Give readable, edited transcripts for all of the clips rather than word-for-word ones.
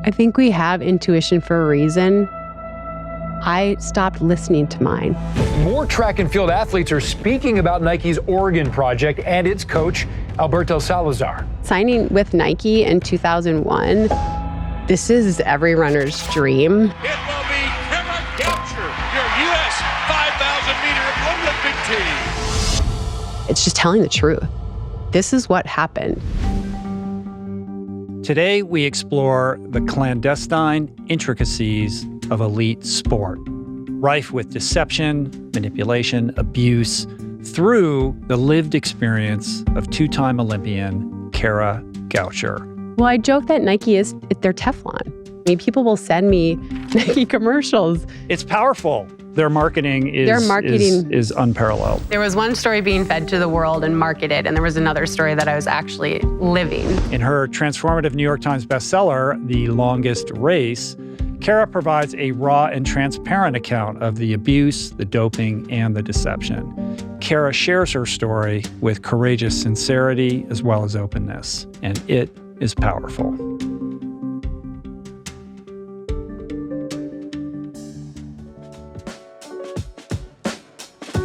I think we have intuition for a reason. I stopped listening to mine. More track and field athletes are speaking about Nike's Oregon project and its coach, Alberto Salazar. Signing with Nike in 2001, this is every runner's dream. It will be Goucher, your U.S. 5,000-meter Olympic team. It's just telling the truth. This is what happened. Today, we explore the clandestine intricacies of elite sport, rife with deception, manipulation, abuse, through the lived experience of two-time Olympian Kara Goucher. Well, I joke that Nike is their Teflon. I mean, people will send me Nike commercials. It's powerful. Their marketing is unparalleled. There was one story being fed to the world and marketed, and there was another story that I was actually living. In her transformative New York Times bestseller, The Longest Race, Kara provides a raw and transparent account of the abuse, the doping, and the deception. Kara shares her story with courageous sincerity as well as openness, and it is powerful.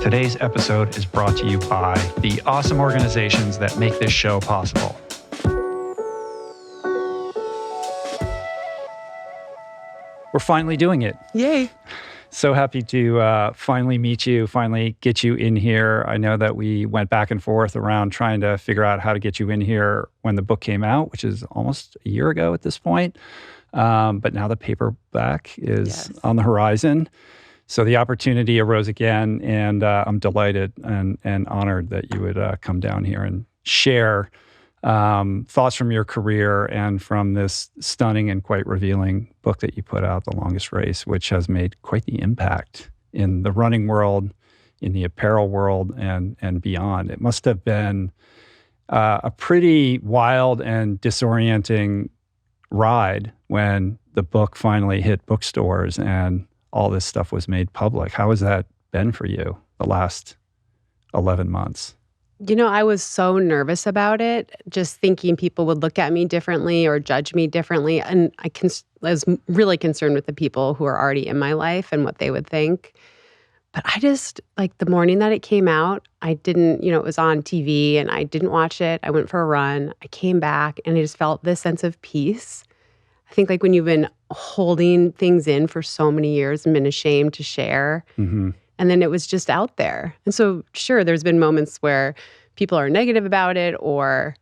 Today's episode is brought to you by the awesome organizations that make this show possible. We're finally doing it. Yay. So happy to finally meet you, finally get you in here. I know that we went back and forth around trying to figure out how to get you in here when the book came out, which is almost a year ago at this point. But now the paperback is on the horizon. So the opportunity arose again, and I'm delighted and honored that you would come down here and share thoughts from your career and from this stunning and quite revealing book that you put out, The Longest Race, which has made quite the impact in the running world, in the apparel world, and beyond. It must have been a pretty wild and disorienting ride when the book finally hit bookstores and all this stuff was made public. How has that been for you the last 11 months? You know, I was so nervous about it, just thinking people would look at me differently or judge me differently. And I was really concerned with the people who are already in my life and what they would think. But I just, like the morning that it came out, I didn't, it was on TV and I didn't watch it. I went for a run. I came back and I just felt this sense of peace. I think like when you've been holding things in for so many years and been ashamed to share, and then it was just out there. And so, sure, there's been moments where people are negative about it, or,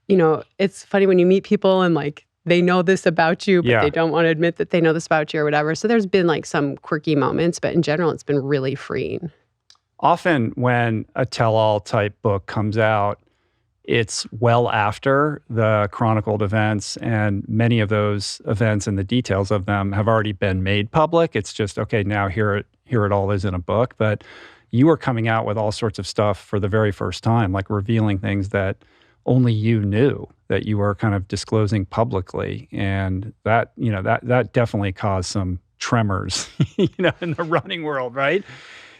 it's funny when you meet people and like they know this about you, but they don't want to admit that they know this about you or whatever. So there's been like some quirky moments, but in general, it's been really freeing. Often when a tell-all type book comes out, it's well after the chronicled events, and many of those events and the details of them have already been made public. It's just, okay, now here it all is in a book. But you were coming out with all sorts of stuff for the very first time, like revealing things that only you knew, that you were kind of disclosing publicly. And that, that definitely caused some tremors, in the running world, right?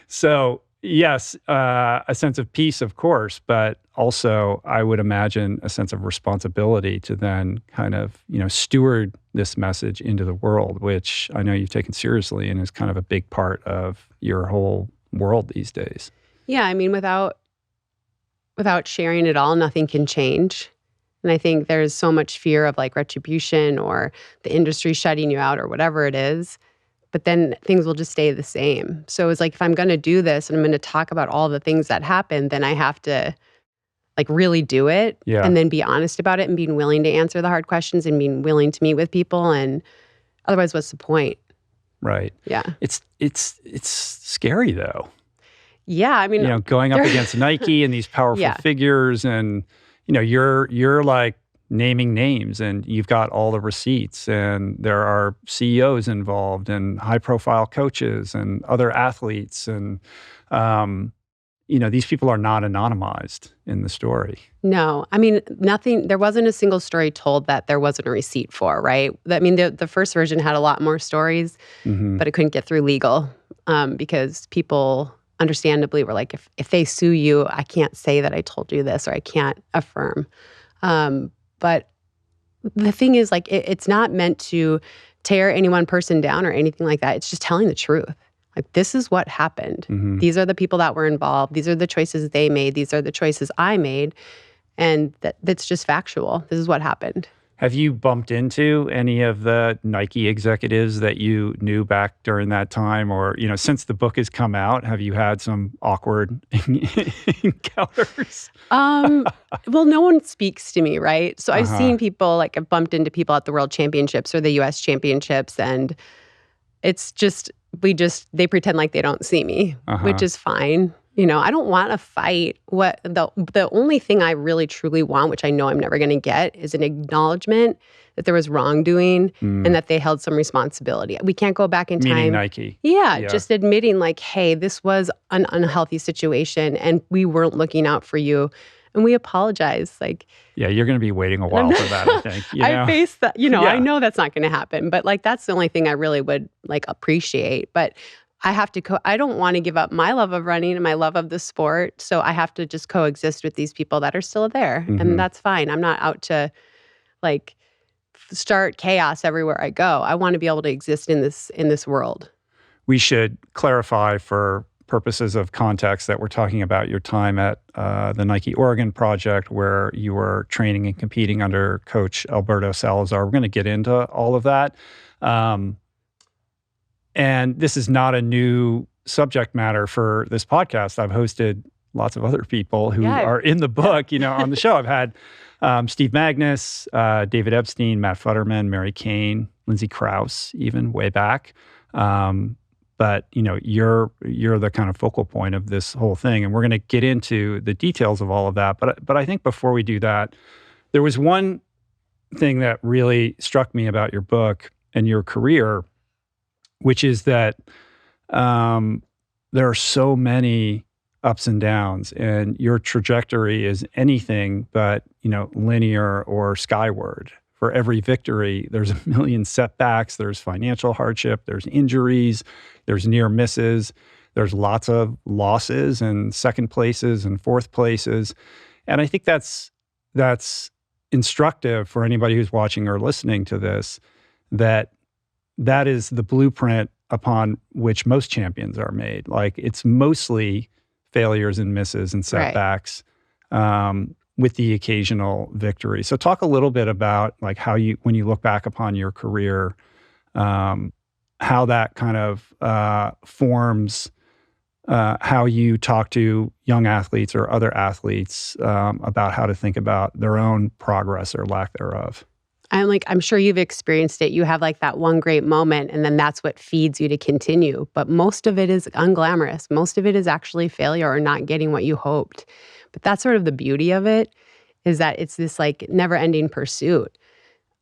So yes, a sense of peace, of course, but also I would imagine a sense of responsibility to then kind of, steward this message into the world, which I know you've taken seriously and is kind of a big part of your whole world these days. Yeah, I mean, without sharing it all, nothing can change. And I think there's so much fear of like retribution or the industry shutting you out or whatever it is. But then things will just stay the same. So it's like, if I'm going to do this and I'm going to talk about all the things that happened, then I have to like really do it and then be honest about it and being willing to answer the hard questions and being willing to meet with people. And otherwise, what's the point? Right. Yeah. It's scary though. Yeah. I mean, going up against Nike and these powerful figures, and, you're like naming names and you've got all the receipts, and there are CEOs involved and high profile coaches and other athletes. And, these people are not anonymized in the story. No, I mean, there wasn't a single story told that there wasn't a receipt for, right? I mean, the first version had a lot more stories, but it couldn't get through legal because people understandably were like, if they sue you, I can't say that I told you this, or I can't affirm. But the thing is, like, it's not meant to tear any one person down or anything like that. It's just telling the truth. Like, this is what happened. These are the people that were involved. These are the choices they made. These are the choices I made. And that's just factual. This is what happened. Have you bumped into any of the Nike executives that you knew back during that time? Or, since the book has come out, have you had some awkward encounters? Well, no one speaks to me, right? So I've seen people, like, I've bumped into people at the World Championships or the US Championships, and it's just, they pretend like they don't see me, which is fine. I don't want to fight. What the only thing I really truly want, which I know I'm never going to get, is an acknowledgement that there was wrongdoing and that they held some responsibility. We can't go back in time. Meaning Nike. Yeah, just admitting, like, hey, this was an unhealthy situation and we weren't looking out for you. And we apologize. Like, yeah, you're going to be waiting a while for that, I think. I face that. I know that's not going to happen. But, like, that's the only thing I really would, like, appreciate. But I have to I don't want to give up my love of running and my love of the sport. So I have to just coexist with these people that are still there. And that's fine. I'm not out to, like, start chaos everywhere I go. I want to be able to exist in this world. We should clarify for purposes of context that we're talking about your time at the Nike Oregon project, where you were training and competing under Coach Alberto Salazar. We're going to get into all of that. And this is not a new subject matter for this podcast. I've hosted lots of other people who are in the book, on the show. I've had Steve Magnus, David Epstein, Matt Futterman, Mary Kane, Lindsay Krause, even way back. But you're the kind of focal point of this whole thing, and we're going to get into the details of all of that. But I think before we do that, there was one thing that really struck me about your book and your career, which is that there are so many ups and downs, and your trajectory is anything but, linear or skyward. For every victory, there's a million setbacks, there's financial hardship, there's injuries, there's near misses, there's lots of losses and second places and fourth places. And I think that's instructive for anybody who's watching or listening to this, that is the blueprint upon which most champions are made. Like, it's mostly failures and misses and setbacks, with the occasional victory. So talk a little bit about, like, how when you look back upon your career, how that kind of forms how you talk to young athletes or other athletes about how to think about their own progress or lack thereof. I'm sure you've experienced it. You have, like, that one great moment, and then that's what feeds you to continue. But most of it is unglamorous. Most of it is actually failure or not getting what you hoped. But that's sort of the beauty of it, is that it's this, like, never-ending pursuit.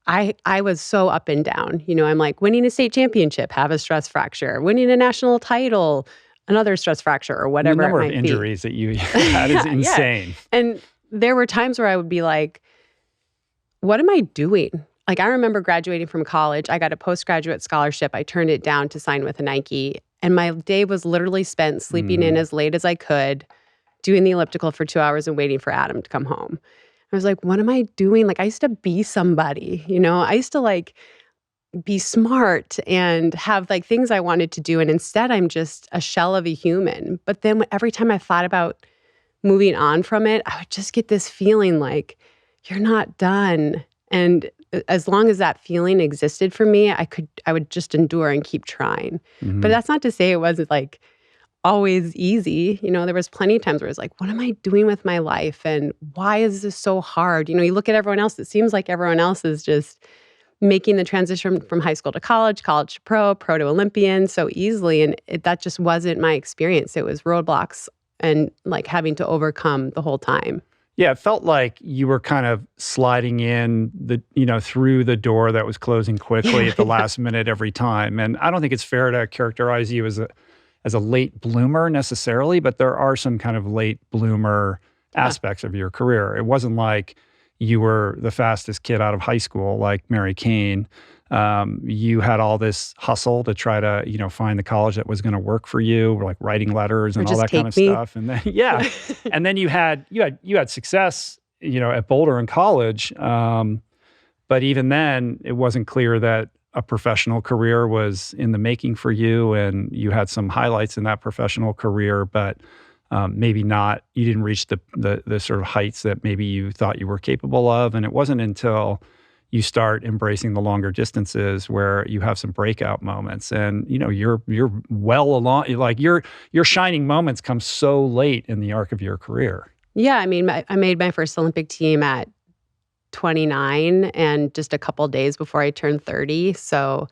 I was so up and down. I'm like, winning a state championship, have a stress fracture. Winning a national title, another stress fracture, or whatever. The number of injuries that you had is insane. Yeah. And there were times where I would be like, what am I doing? Like, I remember graduating from college. I got a postgraduate scholarship. I turned it down to sign with Nike. And my day was literally spent sleeping in as late as I could, doing the elliptical for 2 hours and waiting for Adam to come home. I was like, what am I doing? Like, I used to be somebody, I used to, like, be smart and have, like, things I wanted to do. And instead, I'm just a shell of a human. But then every time I thought about moving on from it, I would just get this feeling like, you're not done. And as long as that feeling existed for me, I would just endure and keep trying. But that's not to say it wasn't, like, always easy. There was plenty of times where I was like, what am I doing with my life? And why is this so hard? You look at everyone else, it seems like everyone else is just making the transition from high school to college, college to pro to Olympian so easily. And that just wasn't my experience. It was roadblocks and, like, having to overcome the whole time. Yeah, it felt like you were kind of sliding in through the door that was closing quickly at the last minute every time. And I don't think it's fair to characterize you as a late bloomer necessarily, but there are some kind of late bloomer aspects of your career. It wasn't like you were the fastest kid out of high school like Mary Kane. You had all this hustle to try to, find the college that was going to work for you, or, like, writing letters and all that kind of stuff. And then, and then you had success, at Boulder in college. But even then, it wasn't clear that a professional career was in the making for you, and you had some highlights in that professional career, but maybe not, you didn't reach the sort of heights that maybe you thought you were capable of. And it wasn't until you start embracing the longer distances where you have some breakout moments, and you're well along. Like your shining moments come so late in the arc of your career. Yeah, I mean, I made my first Olympic team at 29 and just a couple days before I turned 30. So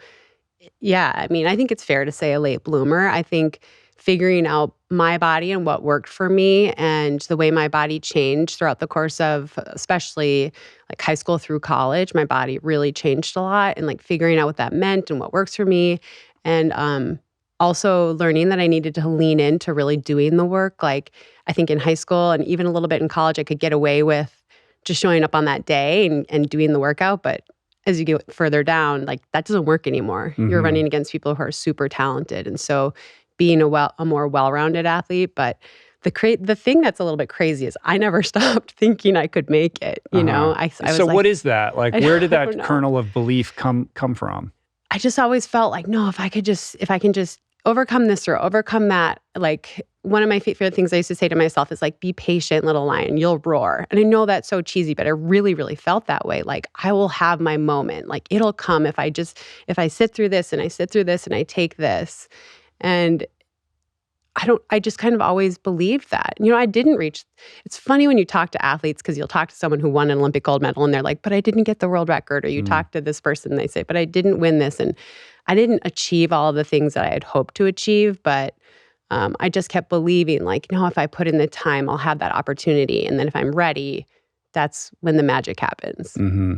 yeah, I mean, I think it's fair to say a late bloomer. I think figuring out my body and what worked for me and the way my body changed throughout the course of especially like high school through college, my body really changed a lot, and like figuring out what that meant and what works for me. And also learning that I needed to lean into really doing the work. Like I think in high school and even a little bit in college, I could get away with just showing up on that day and doing the workout. But as you get further down, like that doesn't work anymore. Mm-hmm. You're running against people who are super talented. And so being a more well-rounded athlete. But the thing that's a little bit crazy is I never stopped thinking I could make it. You know, I was so like, what is that? Like, where did that kernel of belief come from? I just always felt like, no, if I can just overcome this or overcome that, like one of my favorite things I used to say to myself is like, be patient, little lion, you'll roar. And I know that's so cheesy, but I really, really felt that way. Like I will have my moment. Like it'll come if I sit through this and I sit through this and I take this. And I just kind of always believed that. I didn't reach, it's funny when you talk to athletes because you'll talk to someone who won an Olympic gold medal and they're like, but I didn't get the world record. Or you talk to this person and they say, but I didn't win this. And I didn't achieve all of the things that I had hoped to achieve, but I just kept believing like, no, if I put in the time, I'll have that opportunity. And then if I'm ready, that's when the magic happens. Mm-hmm.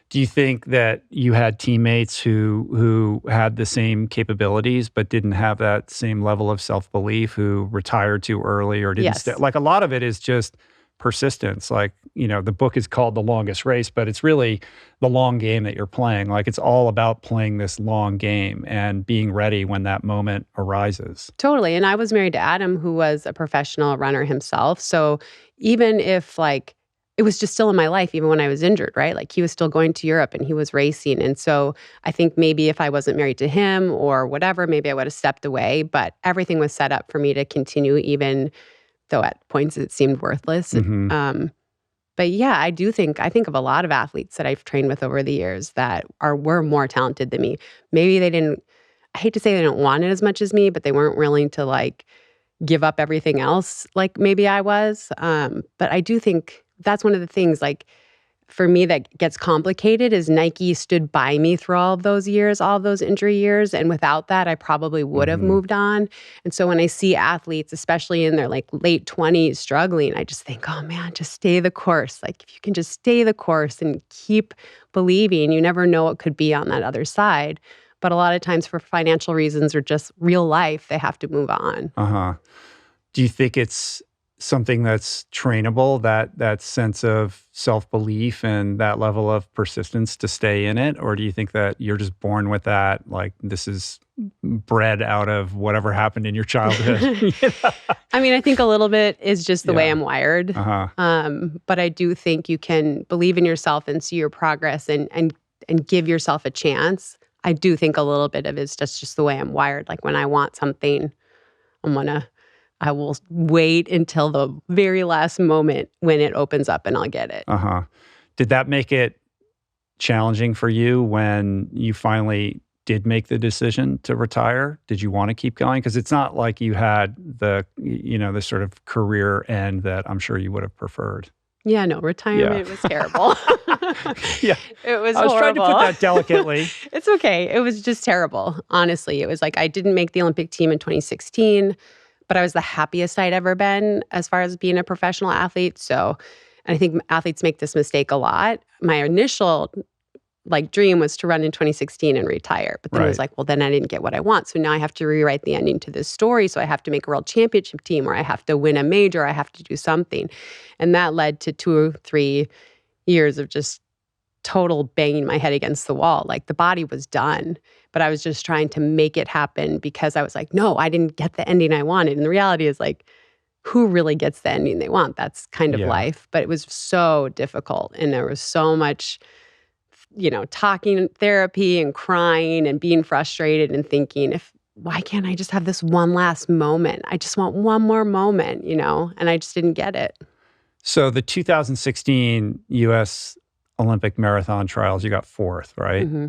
Do you think that you had teammates who had the same capabilities but didn't have that same level of self-belief, who retired too early or didn't stay? Like a lot of it is just persistence. Like, the book is called The Longest Race, but it's really the long game that you're playing. Like it's all about playing this long game and being ready when that moment arises. Totally. And I was married to Adam, who was a professional runner himself. So even if like, it was just still in my life, even when I was injured, right? Like he was still going to Europe and he was racing. And so I think maybe if I wasn't married to him or whatever, maybe I would have stepped away, but everything was set up for me to continue, even though at points it seemed worthless. Mm-hmm. But yeah, I think of a lot of athletes that I've trained with over the years that were more talented than me. Maybe they didn't, I hate to say they didn't want it as much as me, but they weren't willing to like give up everything else like maybe I was. But I do think that's one of the things, like, for me that gets complicated is Nike stood by me through all of those years, all of those injury years. And without that, I probably would have moved on. And so when I see athletes, especially in their like late 20s struggling, I just think, oh man, just stay the course. Like if you can just stay the course and keep believing, you never know what could be on that other side. But a lot of times for financial reasons or just real life, they have to move on. Uh-huh. Do you think it's something that's trainable, that sense of self-belief and that level of persistence to stay in it? Or do you think that you're just born with that, like this is bred out of whatever happened in your childhood? I mean, I think a little bit is just the way I'm wired. Uh-huh. But I do think you can believe in yourself and see your progress and give yourself a chance. I do think a little bit of it's just the way I'm wired. Like when I want something, I will wait until the very last moment when it opens up and I'll get it. Uh-huh. Did that make it challenging for you when you finally did make the decision to retire? Did you want to keep going? Because it's not like you had the sort of career end that I'm sure you would have preferred. Yeah, no, retirement was terrible. Yeah. It was I was horrible. trying to put that delicately. It's okay. It was just terrible, honestly. It was like I didn't make the Olympic team in 2016. But I was the happiest I'd ever been as far as being a professional athlete. So, and I think athletes make this mistake a lot. My initial dream was to run in 2016 and retire. But then it was like, well, then I didn't get what I want. So now I have to rewrite the ending to this story. So I have to make a world championship team, or I have to win a major, or I have to do something. And that led to 2 or 3 years of just total banging my head against the wall. Like the body was done, but I was just trying to make it happen because I was like, no, I didn't get the ending I wanted. And the reality is like, who really gets the ending they want? That's kind of life. But it was so difficult. And there was so much talking in therapy and crying and being frustrated and thinking, why can't I just have this one last moment? I just want one more moment, and I just didn't get it. So the 2016 U.S. Olympic marathon trials, you got fourth, right? Mm-hmm.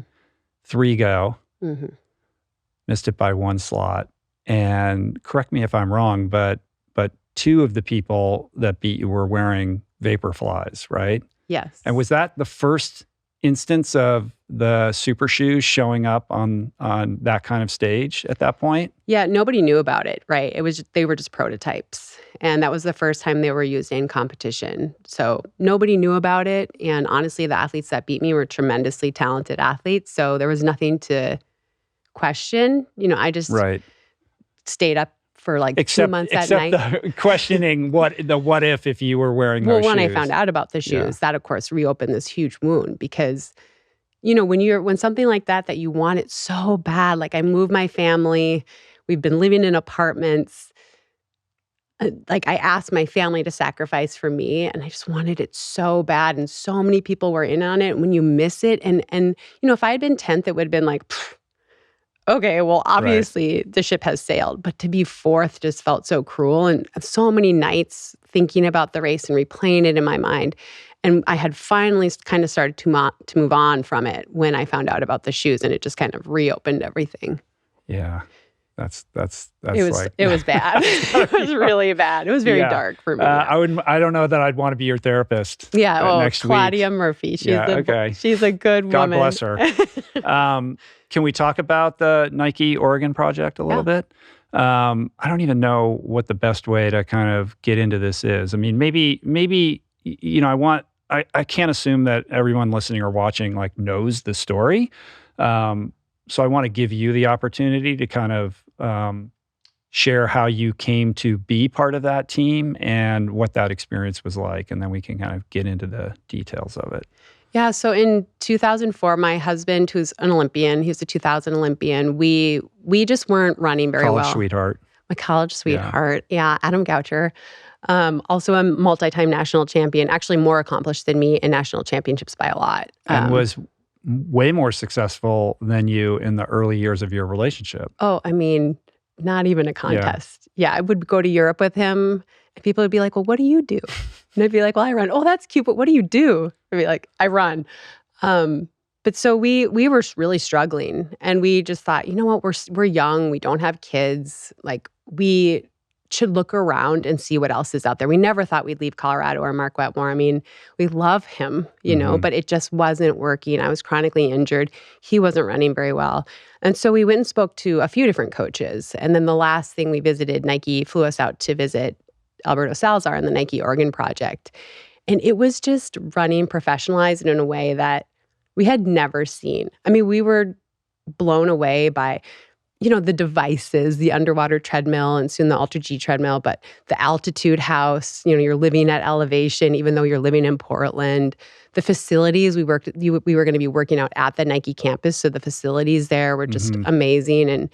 3 go. Mm-hmm. Missed it by 1 slot. And correct me if I'm wrong, but 2 of the people that beat you were wearing Vaporflies, right? Yes. And was that the first instance of the super shoes showing up on that kind of stage at that point? Yeah, nobody knew about it, right? They were just prototypes. And that was the first time they were used in competition. So nobody knew about it. And honestly, the athletes that beat me were tremendously talented athletes. So there was nothing to question. I just stayed up for like 2 months at night. Except the questioning what if you were wearing those shoes. Well, when I found out about the shoes, that of course reopened this huge wound because, when something like that you want it so bad, like I moved my family, we've been living in apartments, like I asked my family to sacrifice for me and I just wanted it so bad and so many people were in on it. When you miss it and if I had been 10th, it would have been like, okay, well, obviously the ship has sailed, but to be 4th just felt so cruel. And so many nights thinking about the race and replaying it in my mind. And I had finally kind of started to move on from it when I found out about the shoes, and it just kind of reopened everything. Yeah, that's it was bad. It was really bad. It was very dark for me. I don't know that I'd want to be your therapist. Yeah, next Claudia week. Murphy. She's a good woman. God bless her. Can we talk about the Nike Oregon project a little bit? I don't even know what the best way to kind of get into this is. I mean, maybe I can't assume that everyone listening or watching like knows the story. So I want to give you the opportunity to kind of share how you came to be part of that team and what that experience was like, and then we can kind of get into the details of it. Yeah, so in 2004, my husband, who's an Olympian, he was a 2000 Olympian, we just weren't running very well. College sweetheart. My college sweetheart, Adam Goucher. Also a multi-time national champion, actually more accomplished than me in national championships by a lot. And was way more successful than you in the early years of your relationship. Oh, I mean, not even a contest. Yeah, I would go to Europe with him, and people would be like, well, what do you do? And I'd be like, well, I run. Oh, that's cute, but what do you do? I'd be like, I run. But so we were really struggling, and we just thought, you know what, we're young, we don't have kids, like we should look around and see what else is out there. We never thought we'd leave Colorado or Mark Wetmore. I mean, we love him, but it just wasn't working. I was chronically injured. He wasn't running very well. And so we went and spoke to a few different coaches. And then the last thing we visited, Nike flew us out to visit Alberto Salazar and the Nike Oregon project. And it was just running professionalized in a way that we had never seen. I mean, we were blown away by the devices, the underwater treadmill and soon the Ultra G treadmill, but the altitude house, you're living at elevation, even though you're living in Portland. The facilities, we were going to be working out at the Nike campus. So the facilities there were just amazing. And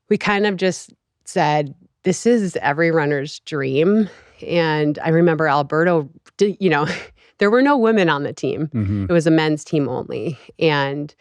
we kind of just said, this is every runner's dream. And I remember Alberto, there were no women on the team. It was a men's team only. And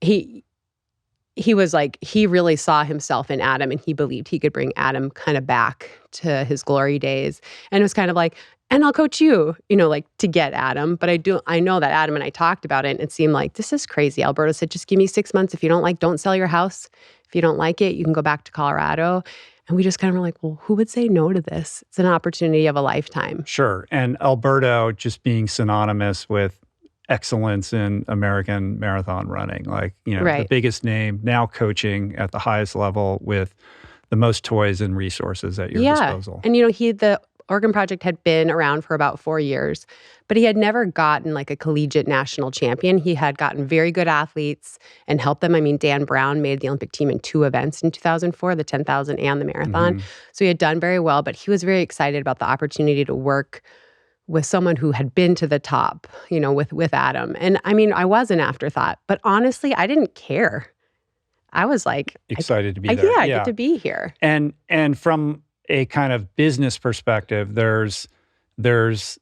he was like, he really saw himself in Adam, and he believed he could bring Adam kind of back to his glory days. And it was kind of like, and I'll coach you, like to get Adam. But I know that Adam and I talked about it, and it seemed like, this is crazy. Alberto said, just give me 6 months. If you don't sell your house. If you don't like it, you can go back to Colorado. And we just kind of were like, well, who would say no to this? It's an opportunity of a lifetime. Sure. And Alberto just being synonymous with excellence in American marathon running, like, the biggest name, now coaching at the highest level with the most toys and resources at your disposal. And, the Oregon Project had been around for about 4 years, but he had never gotten like a collegiate national champion. He had gotten very good athletes and helped them. I mean, Dan Brown made the Olympic team in 2 events in 2004, the 10,000 and the marathon. So he had done very well, but he was very excited about the opportunity to work with someone who had been to the top, with Adam. And I mean, I was an afterthought, but honestly, I didn't care. I was like excited to be there. I get to be here. And from a kind of business perspective, there's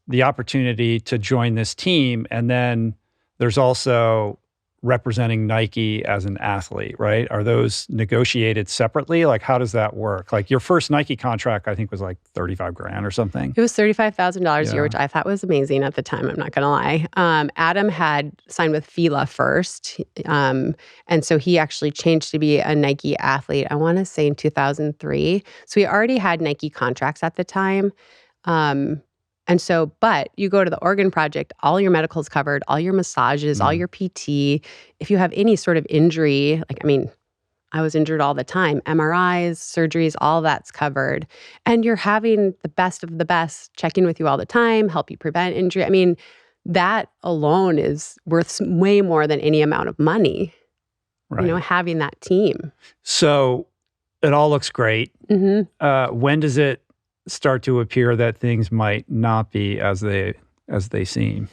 the opportunity to join this team, and then There's also representing Nike as an athlete, right? Are those negotiated separately? Like, how does that work? Like, your first Nike contract, I think, was like 35 grand or something. It was $35,000 a year, which I thought was amazing at the time. I'm not going to lie. Adam had signed with Fila first. And so he actually changed to be a Nike athlete, I want to say in 2003. So he already had Nike contracts at the time. And so, but you go to the Organ Project, all your medical's covered, all your massages, all your PT. If you have any sort of injury, like, I mean, I was injured all the time, MRIs, surgeries, all that's covered. And you're having the best of the best checking with you all the time, help you prevent injury. I mean, that alone is worth way more than any amount of money, Right. you know, having that team. So it all looks great. When does it start to appear that things might not be as they seem?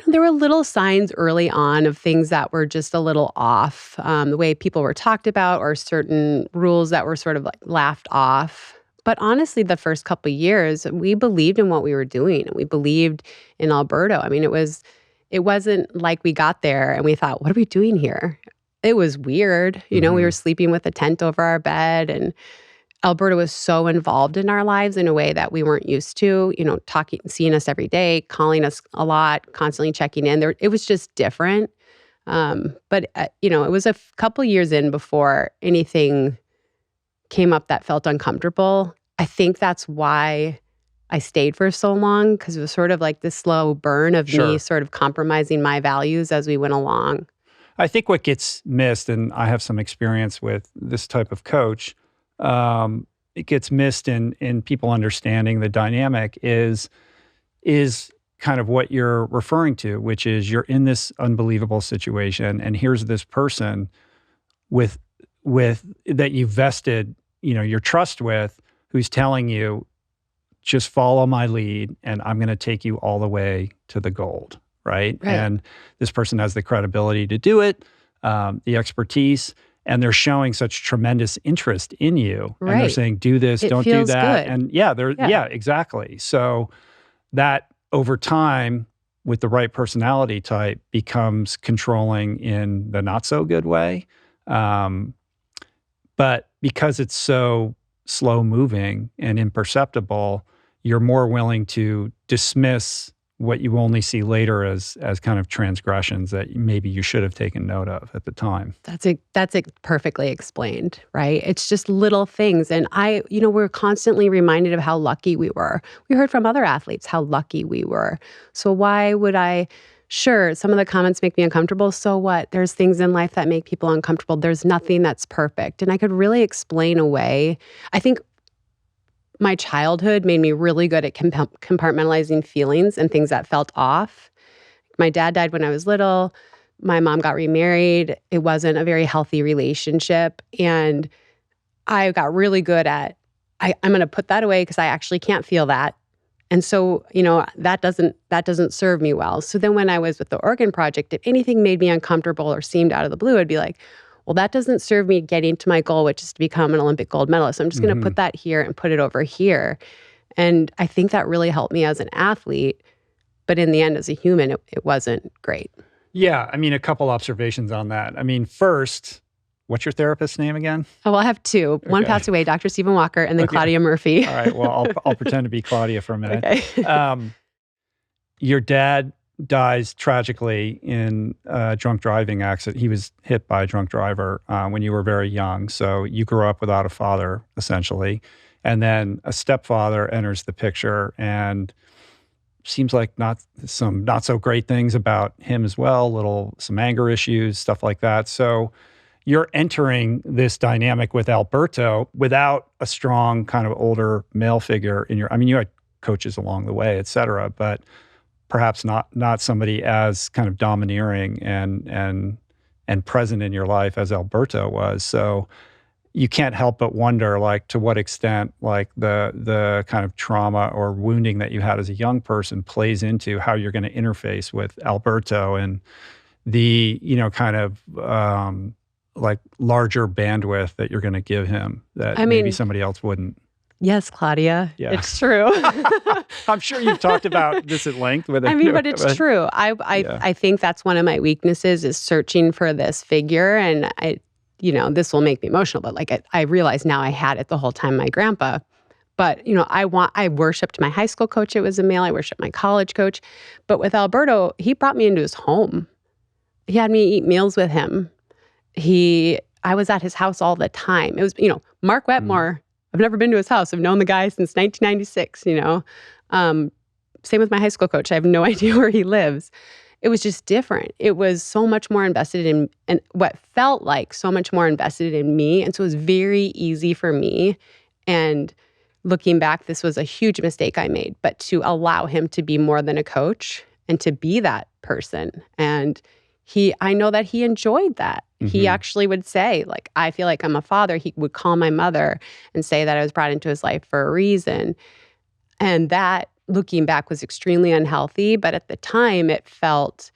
There were little signs early on of things that were just a little off, the way people were talked about or certain rules that were sort of like laughed off. But honestly, the first couple of years, we believed in what we were doing. And we believed in Alberto. I mean, it wasn't like we got there and we thought, what are we doing here? It was weird. You know, we were sleeping with a tent over our bed, and Alberto was so involved in our lives in a way that we weren't used to, you know, seeing us every day, calling us a lot, constantly checking in. It was just different. But you know, it was a couple years in before anything came up that felt uncomfortable. I think that's why I stayed for so long, because it was sort of like this slow burn of me sort of compromising my values as we went along. I think what gets missed, and I have some experience with this type of coach, it gets missed in people understanding the dynamic is kind of what you're referring to, which is you're in this unbelievable situation, and here's this person with that you vested, you know, your trust with, who's telling you, just follow my lead, and I'm going to take you all the way to the gold, right? And this person has the credibility to do it, the expertise. And they're showing such tremendous interest in you. And they're saying, do this, don't do that. Good. And yeah, exactly. So that over time, with the right personality type, becomes controlling in the not so good way. But because it's so slow moving and imperceptible, you're more willing to dismiss what you only see later as kind of transgressions that maybe you should have taken note of at the time. That's perfectly explained, right? It's just little things. And we're constantly reminded of how lucky we were. We heard from other athletes how lucky we were. So why would sure, some of the comments make me uncomfortable. So what? There's things in life that make people uncomfortable. There's nothing that's perfect. And I could really explain away. I think my childhood made me really good at compartmentalizing feelings and things that felt off. My dad died when I was little. My mom got remarried. It wasn't a very healthy relationship. And I got really good at, I'm going to put that away because I actually can't feel that. And so, you know, that doesn't serve me well. So then when I was with the Organ Project, if anything made me uncomfortable or seemed out of the blue, I'd be like, well, that doesn't serve me getting to my goal, which is to become an Olympic gold medalist. So I'm just going to put that here and put it over here. And I think that really helped me as an athlete. But in the end, as a human, it wasn't great. Yeah. I mean, a couple observations on that. I mean, first, what's your therapist's name again? Oh, well, I have two. Okay. One passed away, Dr. Stephen Walker, and then Claudia Murphy. All right. Well, I'll pretend to be Claudia for a minute. Okay. Your dad dies tragically in a drunk driving accident. He was hit by a drunk driver when you were very young. So you grew up without a father, essentially. And then a stepfather enters the picture, and seems like not so great things about him as well, some anger issues, stuff like that. So you're entering this dynamic with Alberto without a strong kind of older male figure in your, I mean, you had coaches along the way, et cetera, but perhaps not somebody as kind of domineering and present in your life as Alberto was. So you can't help but wonder, like, to what extent, like, the kind of trauma or wounding that you had as a young person plays into how you're going to interface with Alberto and the, you know, kind of like larger bandwidth that you're going to give him that maybe somebody else wouldn't. Yes, Claudia, it's true. I'm sure you've talked about this at length with him. I mean, but it's true. I think that's one of my weaknesses is searching for this figure. And this will make me emotional, but like I realize now I had it the whole time, my grandpa. But, I worshiped my high school coach. It was a male. I worshiped my college coach. But with Alberto, he brought me into his home. He had me eat meals with him. I was at his house all the time. It was, Mark Wetmore. I've never been to his house. I've known the guy since 1996, Same with my high school coach. I have no idea where he lives. It was just different. It was so much more invested in, and what felt like so much more invested in me. And so it was very easy for me. And looking back, this was a huge mistake I made, but to allow him to be more than a coach and to be that person. And I know that he enjoyed that. Mm-hmm. He actually would say, like, I feel like I'm a father. He would call my mother and say that I was brought into his life for a reason. And that, looking back, was extremely unhealthy. But at the time, it felt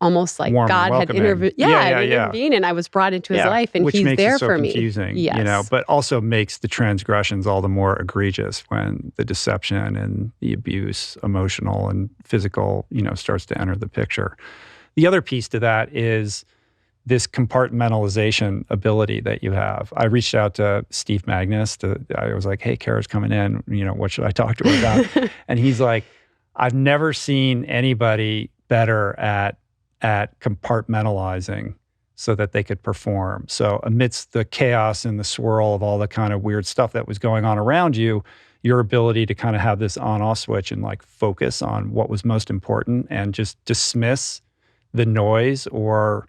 almost like warm God had intervened. Intervened, and I was brought into his life, and which he's makes there it so for confusing, me. Yes. But also makes the transgressions all the more egregious when the deception and the abuse, emotional and physical, starts to enter the picture. The other piece to that is this compartmentalization ability that you have. I reached out to Steve Magnus. I was like, hey, Kara's coming in. What should I talk to her about? And he's like, I've never seen anybody better at compartmentalizing so that they could perform. So amidst the chaos and the swirl of all the kind of weird stuff that was going on around you, your ability to kind of have this on-off switch and like focus on what was most important and just dismiss the noise or,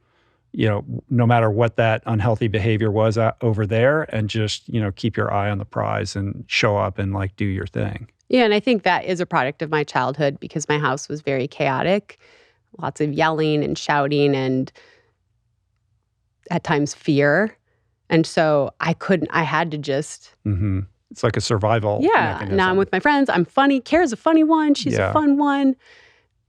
no matter what that unhealthy behavior was over there, and just, keep your eye on the prize and show up and like do your thing. Yeah, and I think that is a product of my childhood because my house was very chaotic. Lots of yelling and shouting and at times fear. And so I had to just... Mm-hmm. It's like a survival mechanism. Now I'm with my friends. I'm funny. Kara's a funny one. She's a fun one.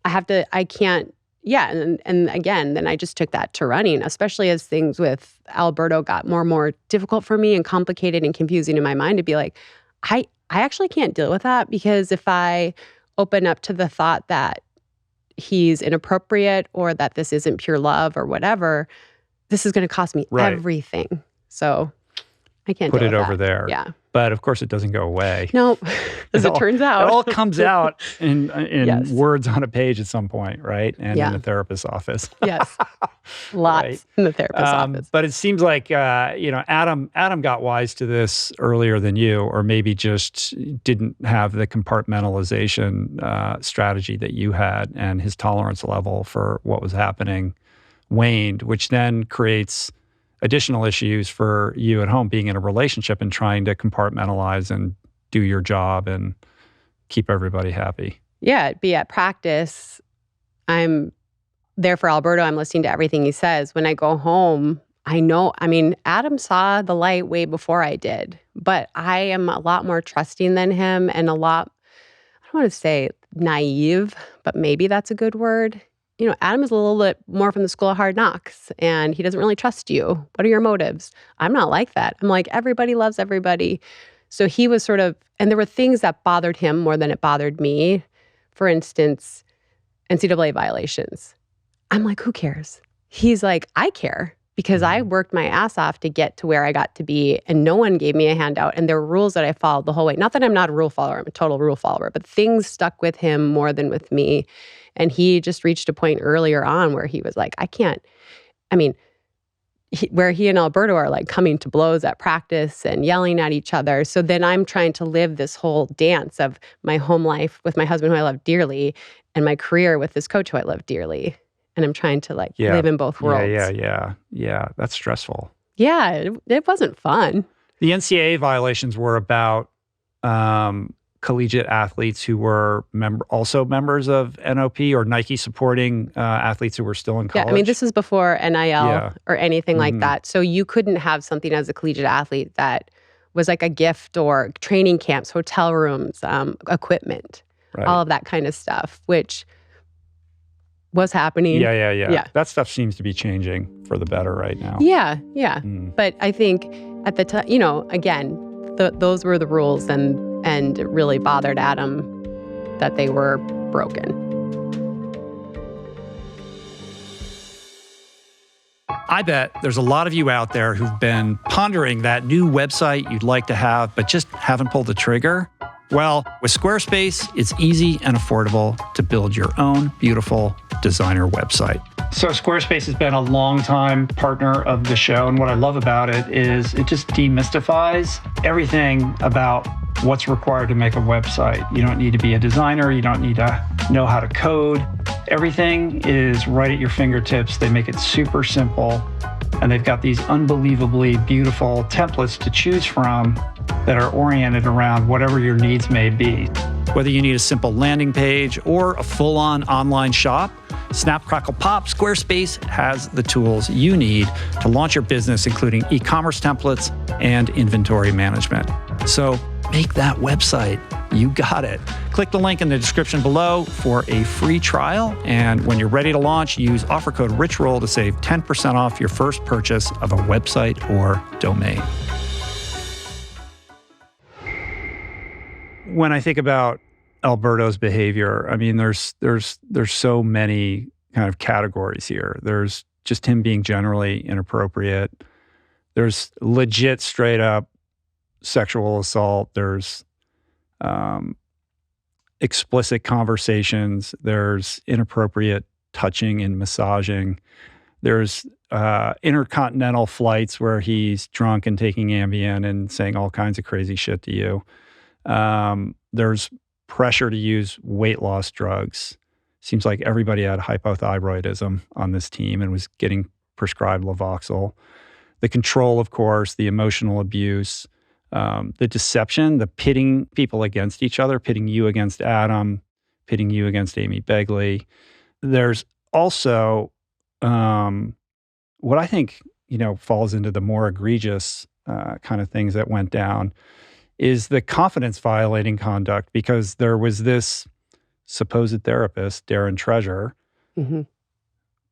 I can't... Yeah, and again, then I just took that to running, especially as things with Alberto got more and more difficult for me and complicated and confusing in my mind to be like, I actually can't deal with that because if I open up to the thought that he's inappropriate or that this isn't pure love or whatever, this is going to cost me everything. So I can't put deal it with over that. there. Yeah. But of course, it doesn't go away. No, as it turns out. It all comes out in Yes. words on a page at some point, right? And in the therapist's office. Yes. Lots in the therapist's office. But it seems like, Adam got wise to this earlier than you, or maybe just didn't have the compartmentalization strategy that you had, and his tolerance level for what was happening waned, which then creates additional issues for you at home, being in a relationship and trying to compartmentalize and do your job and keep everybody happy. Yeah, be at practice. I'm there for Alberto. I'm listening to everything he says. When I go home, Adam saw the light way before I did, but I am a lot more trusting than him and I don't want to say naive, but maybe that's a good word. Adam is a little bit more from the school of hard knocks and he doesn't really trust you. What are your motives? I'm not like that. I'm like, everybody loves everybody. So he was and there were things that bothered him more than it bothered me. For instance, NCAA violations. I'm like, who cares? He's like, I care because I worked my ass off to get to where I got to be and no one gave me a handout and there were rules that I followed the whole way. Not that I'm not a rule follower, I'm a total rule follower, but things stuck with him more than with me. And he just reached a point earlier on where he was like, where he and Alberto are like coming to blows at practice and yelling at each other. So then I'm trying to live this whole dance of my home life with my husband who I love dearly and my career with this coach who I love dearly. And I'm trying to live in both worlds. Yeah. That's stressful. Yeah, it wasn't fun. The NCAA violations were about collegiate athletes who were also members of NOP or Nike supporting athletes who were still in college. Yeah, this is before NIL or anything like that. So you couldn't have something as a collegiate athlete that was like a gift or training camps, hotel rooms, equipment, all of that kind of stuff, which was happening. Yeah. That stuff seems to be changing for the better right now. Yeah. But I think at the time, again, those were the rules and it really bothered Adam that they were broken. I bet there's a lot of you out there who've been pondering that new website you'd like to have, but just haven't pulled the trigger. Well, with Squarespace, it's easy and affordable to build your own beautiful designer website. So Squarespace has been a longtime partner of the show, and what I love about it is it just demystifies everything about what's required to make a website. You don't need to be a designer. You don't need to know how to code. Everything is right at your fingertips. They make it super simple, and they've got these unbelievably beautiful templates to choose from that are oriented around whatever your needs may be. Whether you need a simple landing page or a full-on online shop, Snap, Crackle, Pop, Squarespace has the tools you need to launch your business, including e-commerce templates and inventory management. So make that website. You got it. Click the link in the description below for a free trial. And when you're ready to launch, use offer code RichRoll to save 10% off your first purchase of a website or domain. When I think about Alberto's behavior, I mean, there's so many kind of categories here. There's just him being generally inappropriate. There's legit, straight up sexual assault. There's explicit conversations. There's inappropriate touching and massaging. There's intercontinental flights where he's drunk and taking Ambien and saying all kinds of crazy shit to you. There's pressure to use weight loss drugs. Seems like everybody had hypothyroidism on this team and was getting prescribed Levoxyl. The control, of course, the emotional abuse, the deception, the pitting people against each other, pitting you against Adam, pitting you against Amy Begley. There's also what I think, falls into the more egregious kind of things that went down is the confidence violating conduct, because there was this supposed therapist, Darren Treasure,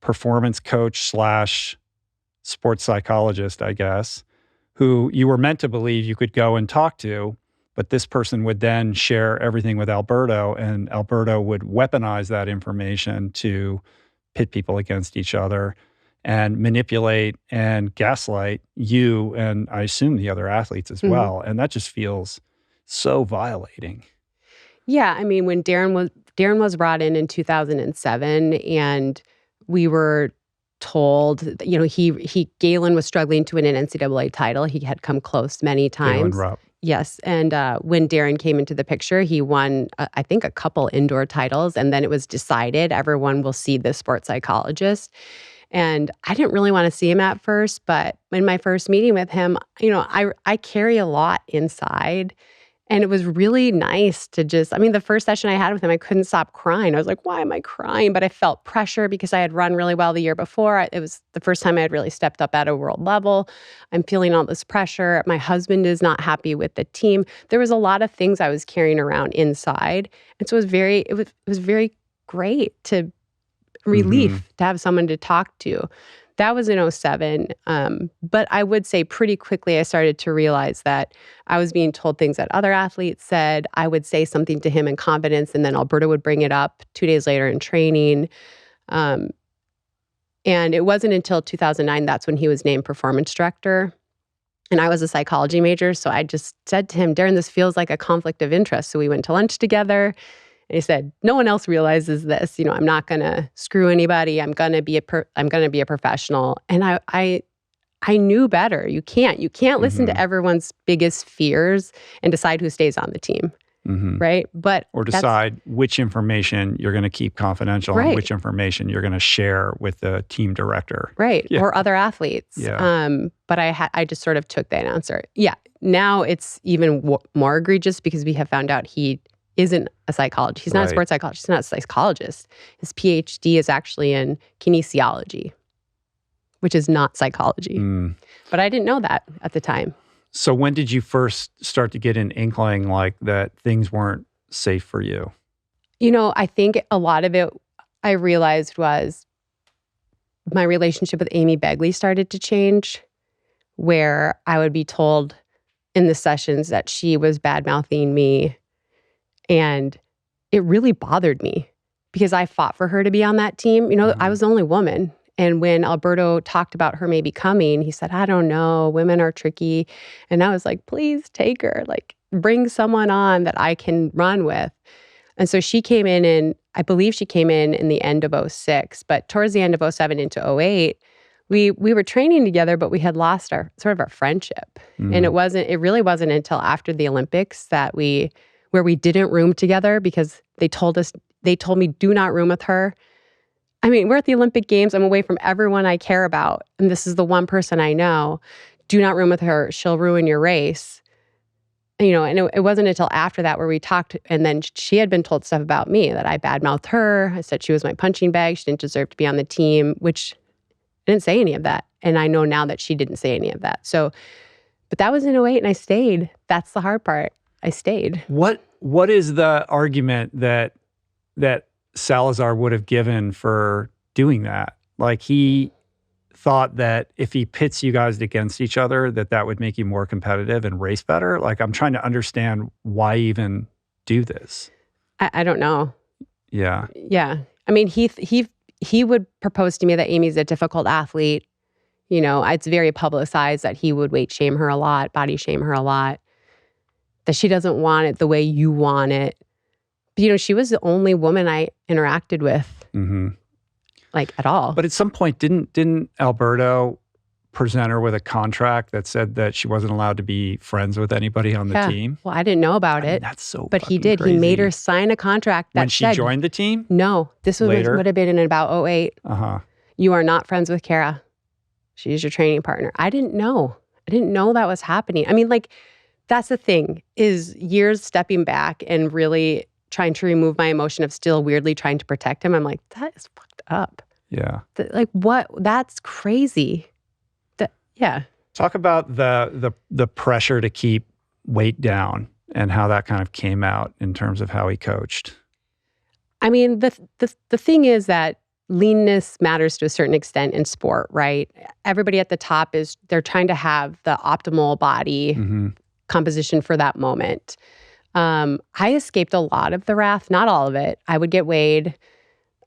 performance coach / sports psychologist, I guess, who you were meant to believe you could go and talk to, but this person would then share everything with Alberto, and Alberto would weaponize that information to pit people against each other and manipulate and gaslight you and I assume the other athletes as well. And that just feels so violating. Yeah, I mean, when Darren was brought in 2007, and we were told, Galen was struggling to win an NCAA title. He had come close many times. Galen Rupp. Yes, and when Darren came into the picture, he won, I think, a couple indoor titles, and then it was decided everyone will see the sports psychologist. And I didn't really want to see him at first, but in my first meeting with him, I carry a lot inside. And it was really nice to the first session I had with him, I couldn't stop crying. I was like, why am I crying? But I felt pressure because I had run really well the year before. It was the first time I had really stepped up at a world level. I'm feeling all this pressure. My husband is not happy with the team. There was a lot of things I was carrying around inside. And so it was very great to relief to have someone to talk to. That was in 2007. But I would say pretty quickly I started to realize that I was being told things that other athletes said. I would say something to him in confidence, and then Alberto would bring it up 2 days later in training. And it wasn't until 2009, that's when he was named performance director. And I was a psychology major. So I just said to him, Darren, this feels like a conflict of interest. So we went to lunch together. And he said, no one else realizes this. I'm not going to screw anybody. I'm going to be a professional. And I knew better. You can't listen to everyone's biggest fears and decide who stays on the team. Right? Or decide which information you're going to keep confidential and which information you're going to share with the team director. Right. Yeah. Or other athletes. Yeah. But I just sort of took that answer. Yeah. Now it's even more egregious because we have found out he isn't a psychologist. He's not a sports psychologist. He's not a psychologist. His PhD is actually in kinesiology, which is not psychology. But I didn't know that at the time. So when did you first start to get an inkling like that things weren't safe for you? I think a lot of it I realized was my relationship with Amy Begley started to change, where I would be told in the sessions that she was bad-mouthing me. And it really bothered me because I fought for her to be on that team. I was the only woman. And when Alberto talked about her maybe coming, he said, I don't know, women are tricky. And I was like, please take her, like bring someone on that I can run with. And so she came in, and I believe she came in the end of 2006, but towards the end of 2007 into 2008, we were training together, but we had lost our friendship. And it really wasn't until after the Olympics that where we didn't room together because they told me, do not room with her. I mean, we're at the Olympic Games. I'm away from everyone I care about. And this is the one person I know. Do not room with her. She'll ruin your race. And it wasn't until after that where we talked. And then she had been told stuff about me that I badmouthed her. I said she was my punching bag. She didn't deserve to be on the team, which I didn't say any of that. And I know now that she didn't say any of that. So, but that was in 2008 and I stayed. That's the hard part. I stayed. What is the argument that Salazar would have given for doing that? Like, he thought that if he pits you guys against each other, that would make you more competitive and race better. Like, I'm trying to understand why even do this. I don't know. Yeah. Yeah. I mean, he would propose to me that Amy's a difficult athlete. It's very publicized that he would weight shame her a lot, body shame her a lot, that she doesn't want it the way you want it. But, she was the only woman I interacted with, like, at all. But at some point, didn't Alberto present her with a contract that said that she wasn't allowed to be friends with anybody on the team? Well, I didn't know about it. That's so But he did. crazy. He made her sign a contract that when she said, joined the team? No, this would have been in about 2008. You are not friends with Kara. She's your training partner. I didn't know. I didn't know that was happening. I mean, like, that's the thing, is years stepping back and really trying to remove my emotion of still weirdly trying to protect him. I'm like, that is fucked up. Yeah. Like, what? That's crazy. Yeah. Talk about the pressure to keep weight down and how that kind of came out in terms of how he coached. I mean, the thing is that leanness matters to a certain extent in sport, right? Everybody at the top they're trying to have the optimal body composition for that moment. I escaped a lot of the wrath, not all of it. I would get weighed,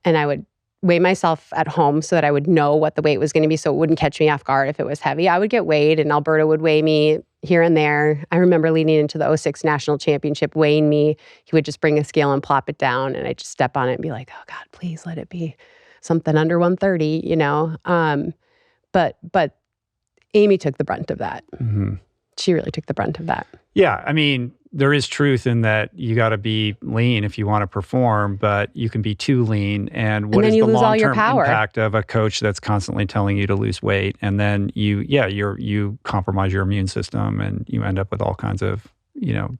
and I would weigh myself at home so that I would know what the weight was going to be so it wouldn't catch me off guard if it was heavy. I would get weighed, and Alberto would weigh me here and there. I remember leading into the 2006 national championship, weighing me. He would just bring a scale and plop it down, and I'd just step on it and be like, oh God, please let it be something under 130, But Amy took the brunt of that. She really took the brunt of that. Yeah, I mean, there is truth in that you got to be lean if you want to perform, but you can be too lean. And what is the long-term impact of a coach that's constantly telling you to lose weight? And then you compromise your immune system, and you end up with all kinds of,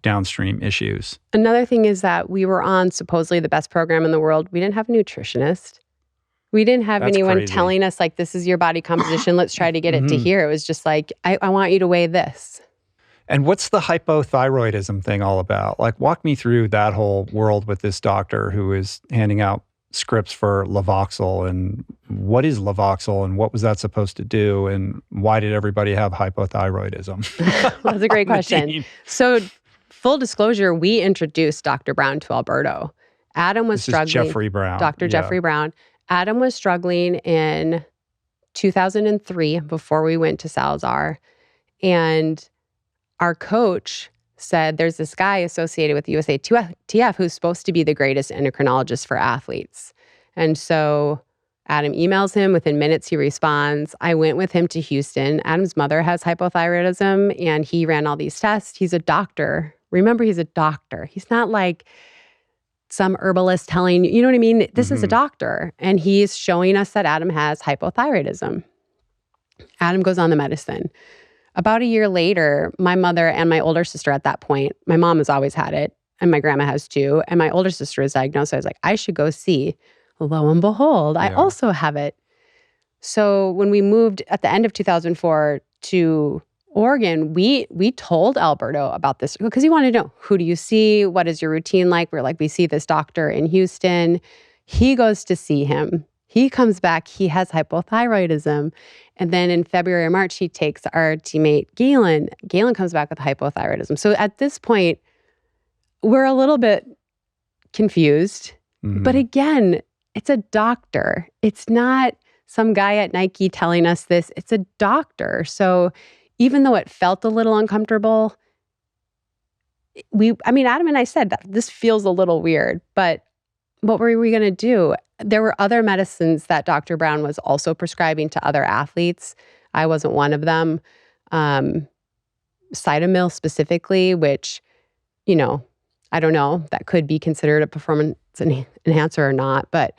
downstream issues. Another thing is that we were on supposedly the best program in the world. We didn't have a nutritionist. We didn't have anyone telling us, like, this is your body composition. Let's try to get it to here. It was just like, I want you to weigh this. And what's the hypothyroidism thing all about? Like, walk me through that whole world with this doctor who is handing out scripts for Levoxyl, and what is Levoxyl, and what was that supposed to do, and why did everybody have hypothyroidism? Well, that's a great question. So, full disclosure, we introduced Dr. Brown to Alberto. Adam was struggling. Jeffrey Brown. Dr. Jeffrey Brown. Adam was struggling in 2003 before we went to Salazar, and our coach said, there's this guy associated with USATF who's supposed to be the greatest endocrinologist for athletes. And so Adam emails him. Within minutes, he responds. I went with him to Houston. Adam's mother has hypothyroidism, and he ran all these tests. He's a doctor. Remember, he's a doctor. He's not like some herbalist telling you, know what I mean? This is a doctor. And he's showing us that Adam has hypothyroidism. Adam goes on the medicine. About a year later, my mother and my older sister at that point, my mom has always had it, and my grandma has too, and my older sister was diagnosed. So I was like, I should go see. Lo and behold, I also have it. So when we moved at the end of 2004 to Oregon, we told Alberto about this because he wanted to know, who do you see? What is your routine like? We're like, we see this doctor in Houston. He goes to see him. He comes back, he has hypothyroidism. And then in February or March, he takes our teammate Galen. Galen comes back with hypothyroidism. So at this point, we're a little bit confused. But again, it's a doctor. It's not some guy at Nike telling us this. It's a doctor. So even though it felt a little uncomfortable, Adam and I said that this feels a little weird, but what were we going to do? There were other medicines that Dr. Brown was also prescribing to other athletes. I wasn't one of them. Cytomel specifically, which, I don't know, that could be considered a performance enhancer or not. But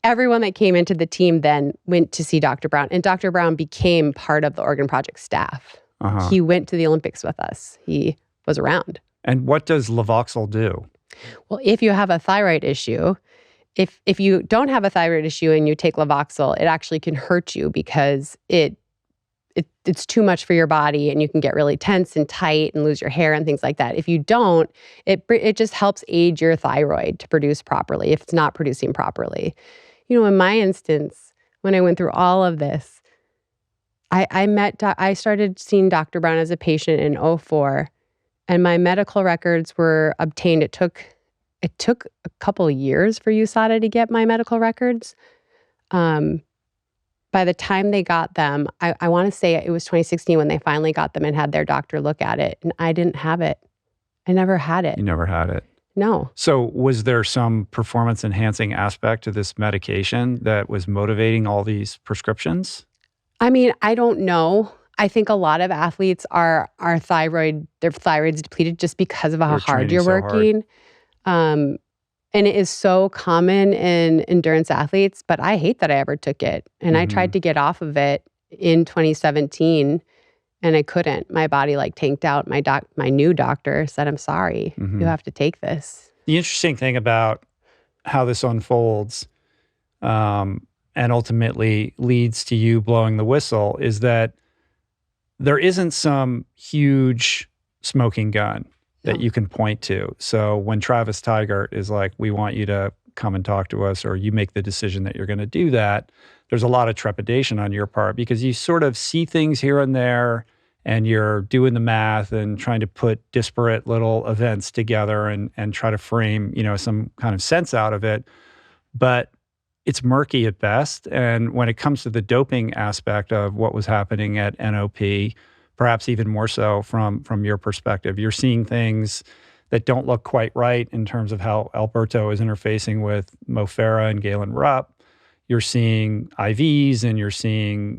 everyone that came into the team then went to see Dr. Brown. And Dr. Brown became part of the Oregon Project staff. He went to the Olympics with us. He was around. And what does Levoxyl do? Well, if you have a thyroid issue, if you don't have a thyroid issue and you take Levoxyl, it actually can hurt you because it's too much for your body and you can get really tense and tight and lose your hair and things like that. If you don't, it just helps aid your thyroid to produce properly if it's not producing properly. In my instance, when I went through all of this, I started seeing Dr. Brown as a patient in 2004, and my medical records were obtained. It took a couple of years for USADA to get my medical records. By the time they got them, I want to say it was 2016 when they finally got them and had their doctor look at it. And I didn't have it. I never had it. You never had it? No. So was there some performance-enhancing aspect to this medication that was motivating all these prescriptions? I don't know. I think a lot of athletes their thyroid's depleted just because of how hard you're working. And it is so common in endurance athletes, but I hate that I ever took it. And I tried to get off of it in 2017 and I couldn't. My body tanked out. My new doctor said, I'm sorry, you have to take this. The interesting thing about how this unfolds and ultimately leads to you blowing the whistle is that there isn't some huge smoking gun that you can point to. So when Travis Tygart is like, we want you to come and talk to us, or you make the decision that you're going to do that, there's a lot of trepidation on your part because you sort of see things here and there and you're doing the math and trying to put disparate little events together and try to frame, some kind of sense out of it. But it's murky at best. And when it comes to the doping aspect of what was happening at NOP, perhaps even more so from your perspective, you're seeing things that don't look quite right in terms of how Alberto is interfacing with Mo Farah and Galen Rupp. You're seeing IVs and you're seeing,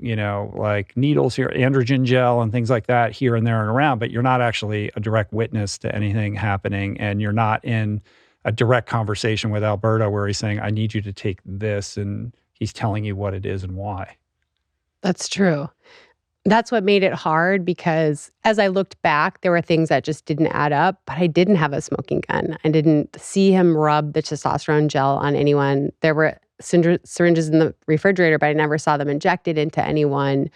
needles here, androgen gel and things like that here and there and around, but you're not actually a direct witness to anything happening. And you're not in a direct conversation with Alberto where he's saying, I need you to take this, and he's telling you what it is and why. That's true. That's what made it hard because as I looked back, there were things that just didn't add up, but I didn't have a smoking gun. I didn't see him rub the testosterone gel on anyone. There were syringes in the refrigerator, but I never saw them injected into anyone.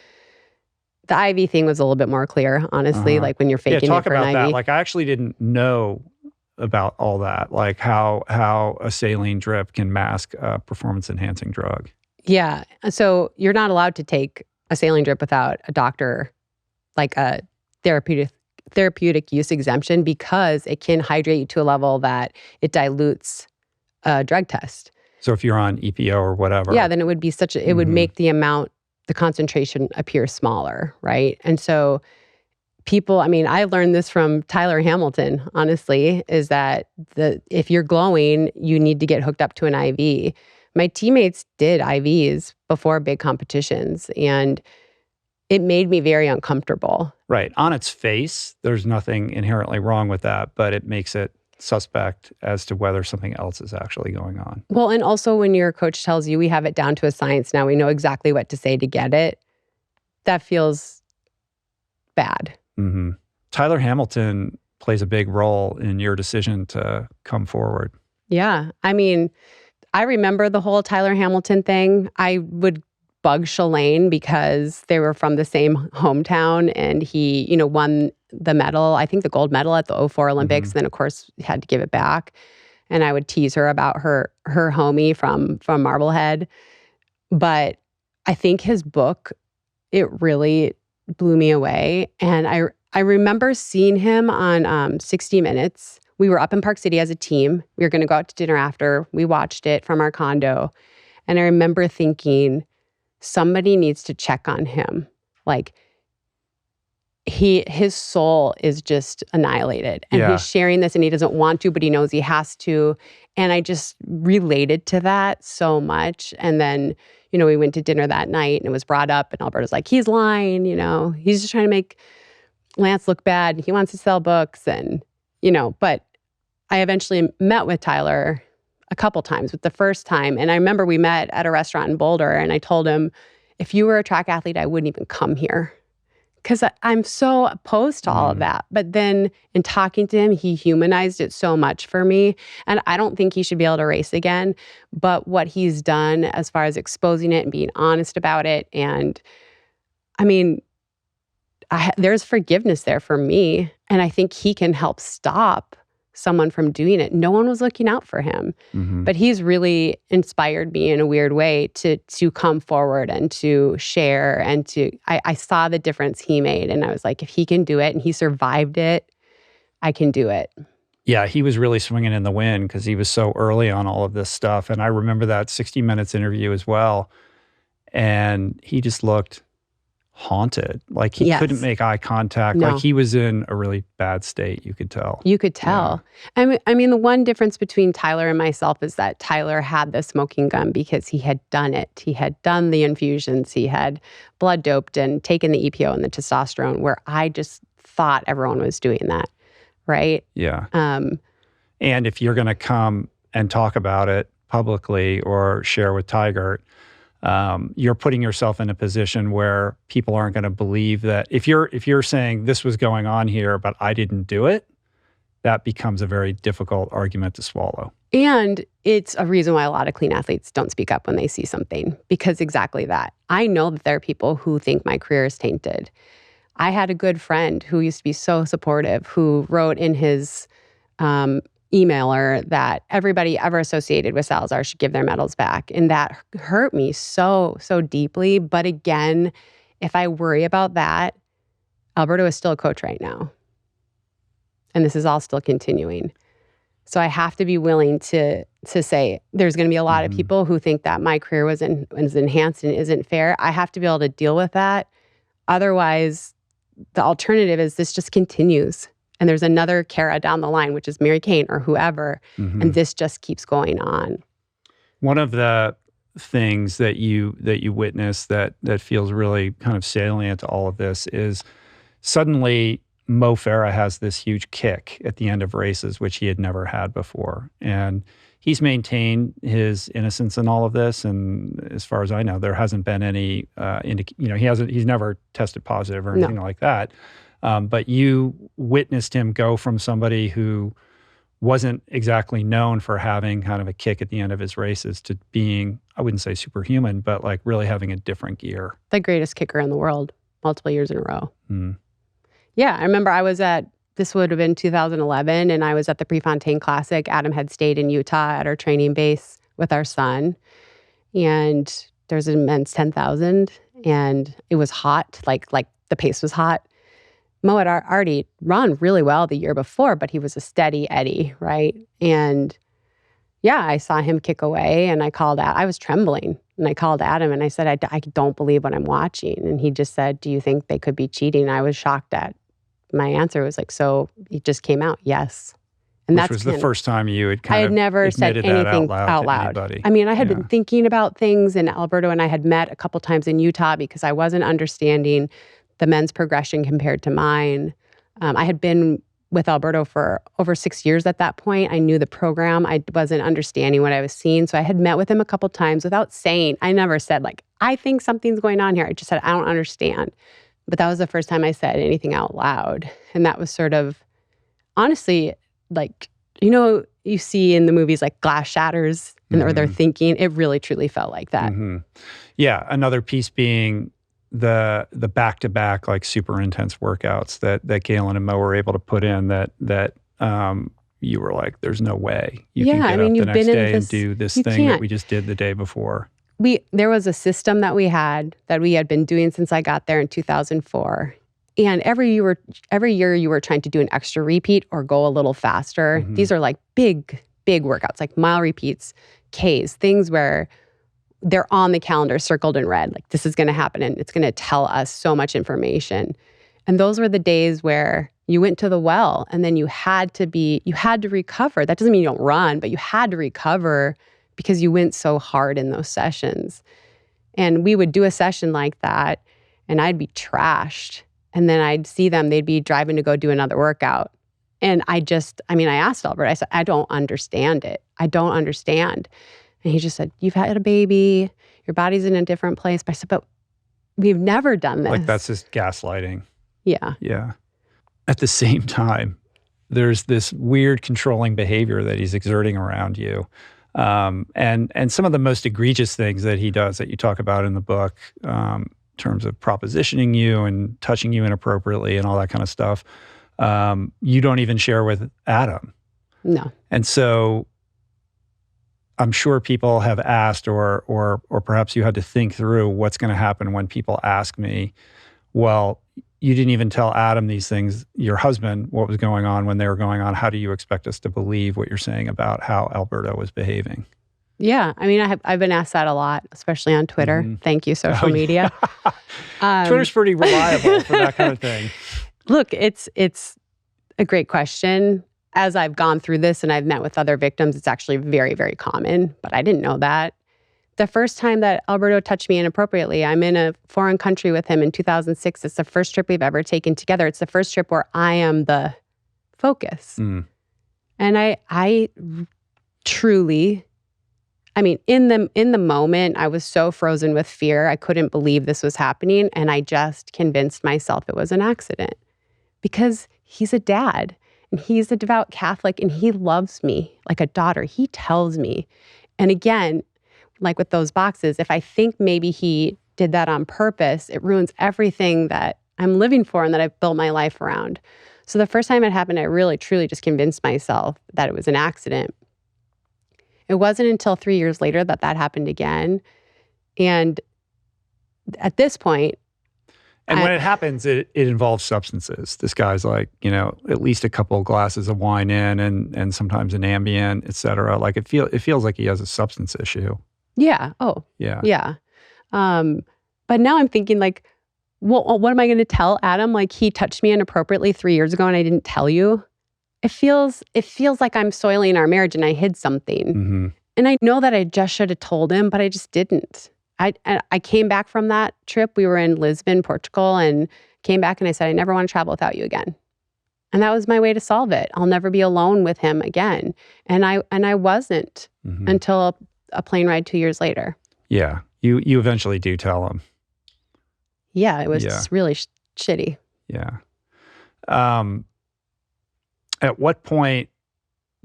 The IV thing was a little bit more clear, honestly, when you're faking it for an IV. Talk about that. I actually didn't know about all that, how a saline drip can mask a performance-enhancing drug. Yeah. So you're not allowed to take a saline drip without a doctor, a therapeutic use exemption, because it can hydrate you to a level that it dilutes a drug test. So if you're on EPO or whatever. Yeah, then it would be it would make the concentration appear smaller, right? And so people, I learned this from Tyler Hamilton, honestly, is that if you're glowing, you need to get hooked up to an IV. My teammates did IVs before big competitions, and it made me very uncomfortable. Right. On its face, there's nothing inherently wrong with that, but it makes it suspect as to whether something else is actually going on. Well, and also when your coach tells you we have it down to a science now, we know exactly what to say to get it, that feels bad. Mm-hmm. Tyler Hamilton plays a big role in your decision to come forward. Yeah. I remember the whole Tyler Hamilton thing. I would bug Shalane because they were from the same hometown, and he, won the medal, I think the gold medal at the 2004 Olympics. Then, of course, had to give it back. And I would tease her about her homie from Marblehead. But I think his book, it really blew me away. And I remember seeing him on 60 Minutes we were up in Park City as a team. We were going to go out to dinner after. We watched it from our condo. And I remember thinking, somebody needs to check on him. Like, his soul is just annihilated. And he's sharing this and he doesn't want to, but he knows he has to. And I just related to that so much. And then, we went to dinner that night and it was brought up and Alberto's like, he's lying, he's just trying to make Lance look bad. He wants to sell books and, but I eventually met with Tyler a couple times. But the first time, and I remember we met at a restaurant in Boulder and I told him, if you were a track athlete, I wouldn't even come here. Because I'm so opposed to all of that. But then in talking to him, he humanized it so much for me. And I don't think he should be able to race again. But what he's done as far as exposing it and being honest about it. And I mean, there's forgiveness there for me. And I think he can help stop someone from doing it. No one was looking out for him. But he's really inspired me in a weird way to come forward and to share and I saw the difference he made. And I was like, if he can do it and he survived it, I can do it. Yeah, he was really swinging in the wind because he was so early on all of this stuff. And I remember that 60 Minutes interview as well. And he just looked haunted. Like he couldn't make eye contact. No. Like he was in a really bad state, you could tell. You could tell. Yeah. I mean, the one difference between Tyler and myself is that Tyler had the smoking gun because he had done it. He had done the infusions. He had blood doped and taken the EPO and the testosterone, where I just thought everyone was doing that, right? Yeah. And if you're going to come and talk about it publicly or share with Tigert, you're putting yourself in a position where people aren't going to believe that. If you're saying this was going on here, but I didn't do it, that becomes a very difficult argument to swallow. And it's a reason why a lot of clean athletes don't speak up when they see something, because exactly that. I know that there are people who think my career is tainted. I had a good friend who used to be so supportive, who wrote in his emailer that everybody ever associated with Salazar should give their medals back. And that hurt me so deeply. But again, if I worry about that, Alberto is still a coach right now. And this is all still continuing. So I have to be willing to say there's going to be a lot of people who think that my career was enhanced and isn't fair. I have to be able to deal with that. Otherwise, the alternative is this just continues. And there's another Kara down the line, which is Mary Kane or whoever. And this just keeps going on. One of the things that you witness that feels really kind of salient to all of this is suddenly Mo Farah has this huge kick at the end of races, which he had never had before. And he's maintained his innocence in all of this. And as far as I know, there hasn't been any, he's never tested positive or anything like that. But you witnessed him go from somebody who wasn't exactly known for having kind of a kick at the end of his races to being, I wouldn't say superhuman, but like really having a different gear. The greatest kicker in the world, multiple years in a row. Yeah, I remember this would have been 2011, and I was at the Prefontaine Classic. Adam had stayed in Utah at our training base with our son. And there's a men's 10,000, and it was hot, like the pace was hot. Mo had already run really well the year before, but he was a steady Eddie, right? And yeah, I saw him kick away and I was trembling and I called Adam and I said, I don't believe what I'm watching. And he just said, do you think they could be cheating? And I was shocked at my answer. Was like, so it just came out, yes. And Which was the first time you had kind of never said anything out loud. I mean, I had been thinking about things, and Alberto and I had met a couple times in Utah because I wasn't understanding the men's progression compared to mine. I had been with Alberto for over 6 years at that point. I knew the program. I wasn't understanding what I was seeing. So I had met with him a couple times without saying, I never said like, I think something's going on here. I just said, I don't understand. But that was the first time I said anything out loud. And that was sort of, honestly, like, you see in the movies like glass shatters or they're thinking, it really truly felt like that. Yeah. Another piece being the back-to-back like super intense workouts that Galen and Mo were able to put in that you were like, there's no way you can get up the next day and do this thing that we just did the day before. There was a system that we had been doing since I got there in 2004. And every year you were trying to do an extra repeat or go a little faster. These are like big workouts, like mile repeats, Ks, things where they're on the calendar circled in red, like this is going to happen and it's going to tell us so much information. And those were the days where you went to the well and then you had to recover. That doesn't mean you don't run, but you had to recover because you went so hard in those sessions. And we would do a session like that and I'd be trashed. And then I'd see them, they'd be driving to go do another workout. And I asked Albert, I said, I don't understand it. I don't understand. And he just said, you've had a baby, your body's in a different place. But I said, but we've never done this. Like that's just gaslighting. Yeah. Yeah. At the same time, there's this weird controlling behavior that he's exerting around you. And some of the most egregious things that he does that you talk about in the book, in terms of propositioning you and touching you inappropriately and all that kind of stuff, you don't even share with Adam. No. And so I'm sure people have asked or perhaps you had to think through what's going to happen when people ask me, well, you didn't even tell Adam these things, your husband, what was going on when they were going on. How do you expect us to believe what you're saying about how Alberto was behaving? Yeah. I mean, I've been asked that a lot, especially on Twitter. Thank you, social media. Twitter's pretty reliable for that kind of thing. Look, it's a great question. As I've gone through this and I've met with other victims, it's actually very, very common, but I didn't know that. The first time that Alberto touched me inappropriately, I'm in a foreign country with him in 2006. It's the first trip we've ever taken together. It's the first trip where I am the focus. And I truly, in the moment, I was so frozen with fear. I couldn't believe this was happening. And I just convinced myself it was an accident because he's a dad and he's a devout Catholic and he loves me like a daughter. He tells me. And again, like with those boxes, if I think maybe he did that on purpose, it ruins everything that I'm living for and that I've built my life around. So the first time it happened, I really, truly just convinced myself that it was an accident. It wasn't until 3 years later that happened again. And at this point... And when it happens, it involves substances. This guy's like, at least a couple of glasses of wine in and sometimes an Ambien, et cetera. Like it feels like he has a substance issue. Yeah. Oh. Yeah. Yeah. But now I'm thinking like, well, what am I going to tell Adam? Like he touched me inappropriately 3 years ago and I didn't tell you. It feels like I'm soiling our marriage and I hid something. And I know that I just should have told him, but I just didn't. I came back from that trip. We were in Lisbon, Portugal, and came back and I said, I never want to travel without you again. And that was my way to solve it. I'll never be alone with him again. And I wasn't until a plane ride 2 years later. Yeah. You eventually do tell him. Yeah. It was just really shitty. Yeah. At what point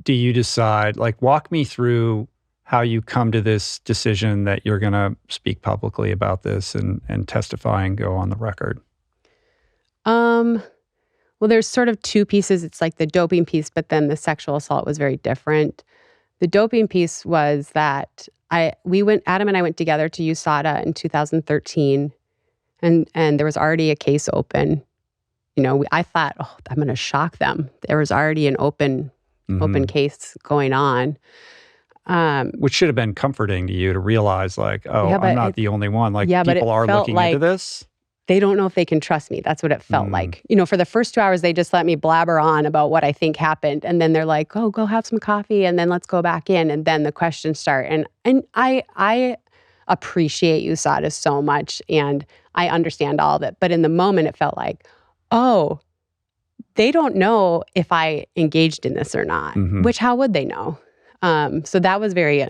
do you decide, like walk me through how you come to this decision that you're going to speak publicly about this and testify and go on the record? Well, there's sort of two pieces. It's like the doping piece, but then the sexual assault was very different. The doping piece was that Adam and I went together to USADA in 2013, and there was already a case open. I thought, I'm going to shock them. There was already an open case going on. Which should have been comforting to you to realize like, I'm not the only one. Like people are looking into this. They don't know if they can trust me. That's what it felt like. For the first 2 hours, they just let me blabber on about what I think happened. And then they're like, oh, go have some coffee and then let's go back in. And then the questions start. And I appreciate USADA so much and I understand all of it. But in the moment, it felt like, oh, they don't know if I engaged in this or not, which how would they know? So that was very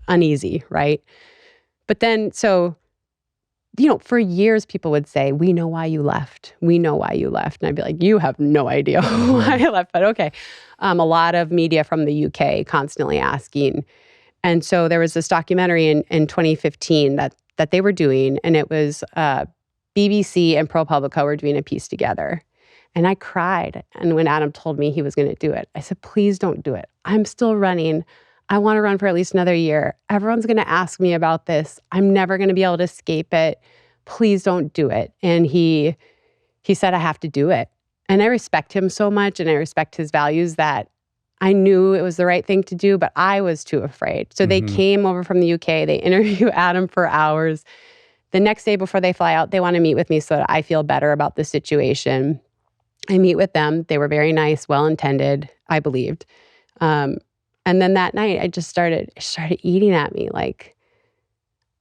uneasy, right? But then, for years people would say, we know why you left. We know why you left. And I'd be like, you have no idea why I left, but okay. A lot of media from the UK constantly asking. And so there was this documentary in 2015 that they were doing, and it was BBC and ProPublica were doing a piece together. And I cried. And when Adam told me he was going to do it, I said, please don't do it. I'm still running. I want to run for at least another year. Everyone's going to ask me about this. I'm never going to be able to escape it. Please don't do it. And he he said, I have to do it. And I respect him so much and I respect his values that I knew it was the right thing to do, but I was too afraid. So they came over from the UK. They interview Adam for hours. The next day before they fly out, they want to meet with me so that I feel better about the situation. I meet with them. They were very nice, well-intended, I believed. And then that night, it started eating at me. Like,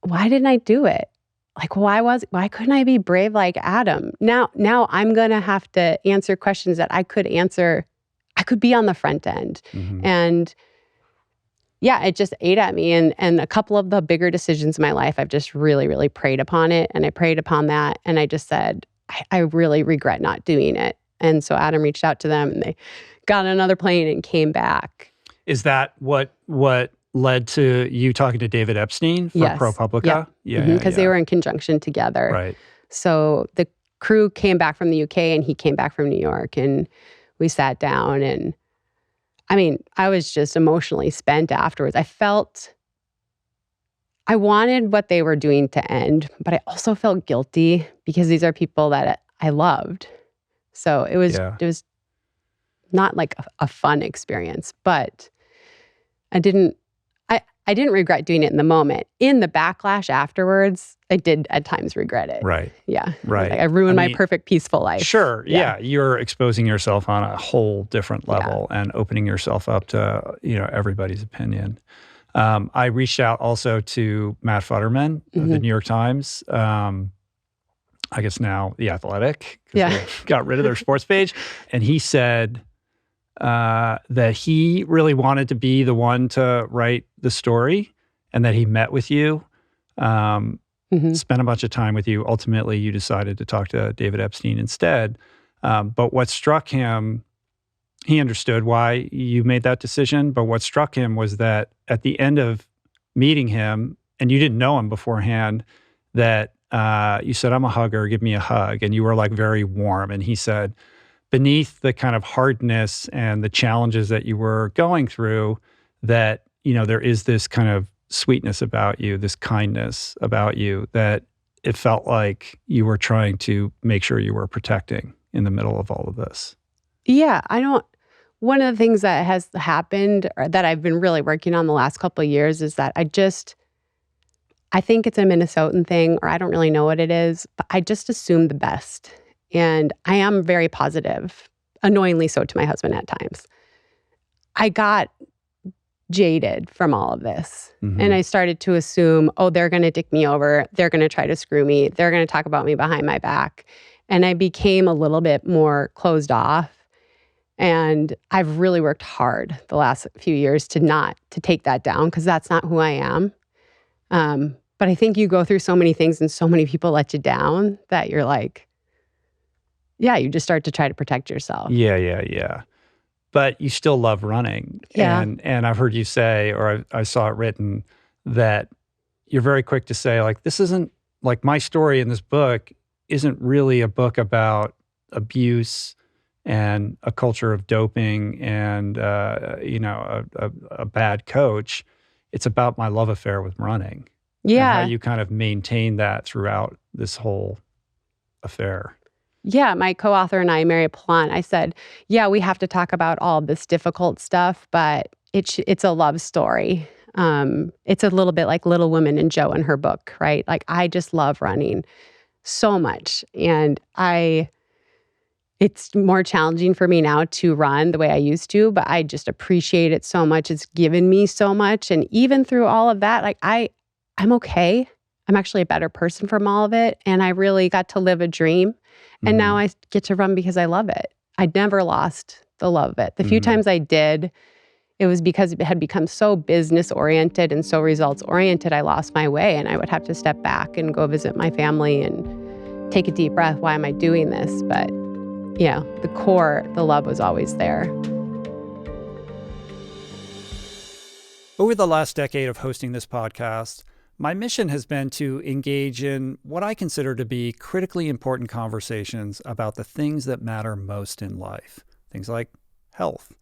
why didn't I do it? Like, why couldn't I be brave like Adam? Now I'm going to have to answer questions that I could answer. I could be on the front end. And yeah, it just ate at me. And a couple of the bigger decisions in my life, I've just really, really prayed upon it. And I prayed upon that. And I just said, I really regret not doing it. And so Adam reached out to them and they got on another plane and came back. Is that what led to you talking to David Epstein for ProPublica? Yeah. Because they were in conjunction together. Right. So the crew came back from the UK and he came back from New York and we sat down and I mean, I was just emotionally spent afterwards. I wanted what they were doing to end, but I also felt guilty because these are people that I loved. So it was not like a fun experience, but I didn't regret doing it in the moment. In the backlash afterwards, I did at times regret it. Right. Yeah. Right. Like I ruined my perfect peaceful life. Sure. Yeah. You're exposing yourself on a whole different level and opening yourself up to, everybody's opinion. I reached out also to Matt Futterman of the New York Times. I guess now The Athletic. They got rid of their sports page. And he said that he really wanted to be the one to write the story and that he met with you, spent a bunch of time with you. Ultimately, you decided to talk to David Epstein instead. But what struck him, he understood why you made that decision. But what struck him was that at the end of meeting him, and you didn't know him beforehand, that you said, I'm a hugger, give me a hug. And you were like very warm. And he said, beneath the kind of hardness and the challenges that you were going through, that, there is this kind of sweetness about you, this kindness about you, that it felt like you were trying to make sure you were protecting in the middle of all of this. Yeah, one of the things that has happened or that I've been really working on the last couple of years is that I think it's a Minnesotan thing, or I don't really know what it is, but I just assume the best. And I am very positive, annoyingly so to my husband at times. I got jaded from all of this. And I started to assume, they're going to dick me over. They're going to try to screw me. They're going to talk about me behind my back. And I became a little bit more closed off. And I've really worked hard the last few years to take that down because that's not who I am. But I think you go through so many things and so many people let you down that you're like, you just start to try to protect yourself. Yeah. But you still love running. Yeah. And I've heard you say, or I saw it written, that you're very quick to say, like, this isn't, like, my story in this book isn't really a book about abuse and a culture of doping and, a bad coach. It's about my love affair with running. Yeah. And how you kind of maintain that throughout this whole affair. Yeah, my co-author and I, Mary Plant, I said, we have to talk about all this difficult stuff, but it's a love story. It's a little bit like Little Women and Joe in her book, right? Like, I just love running so much. And it's more challenging for me now to run the way I used to, but I just appreciate it so much. It's given me so much. And even through all of that, like, I'm okay. I'm actually a better person from all of it. And I really got to live a dream. And now I get to run because I love it. I never lost the love of it. The few times I did, it was because it had become so business-oriented and so results-oriented, I lost my way. And I would have to step back and go visit my family and take a deep breath. Why am I doing this? But the core, the love was always there. Over the last decade of hosting this podcast, my mission has been to engage in what I consider to be critically important conversations about the things that matter most in life. Things like health,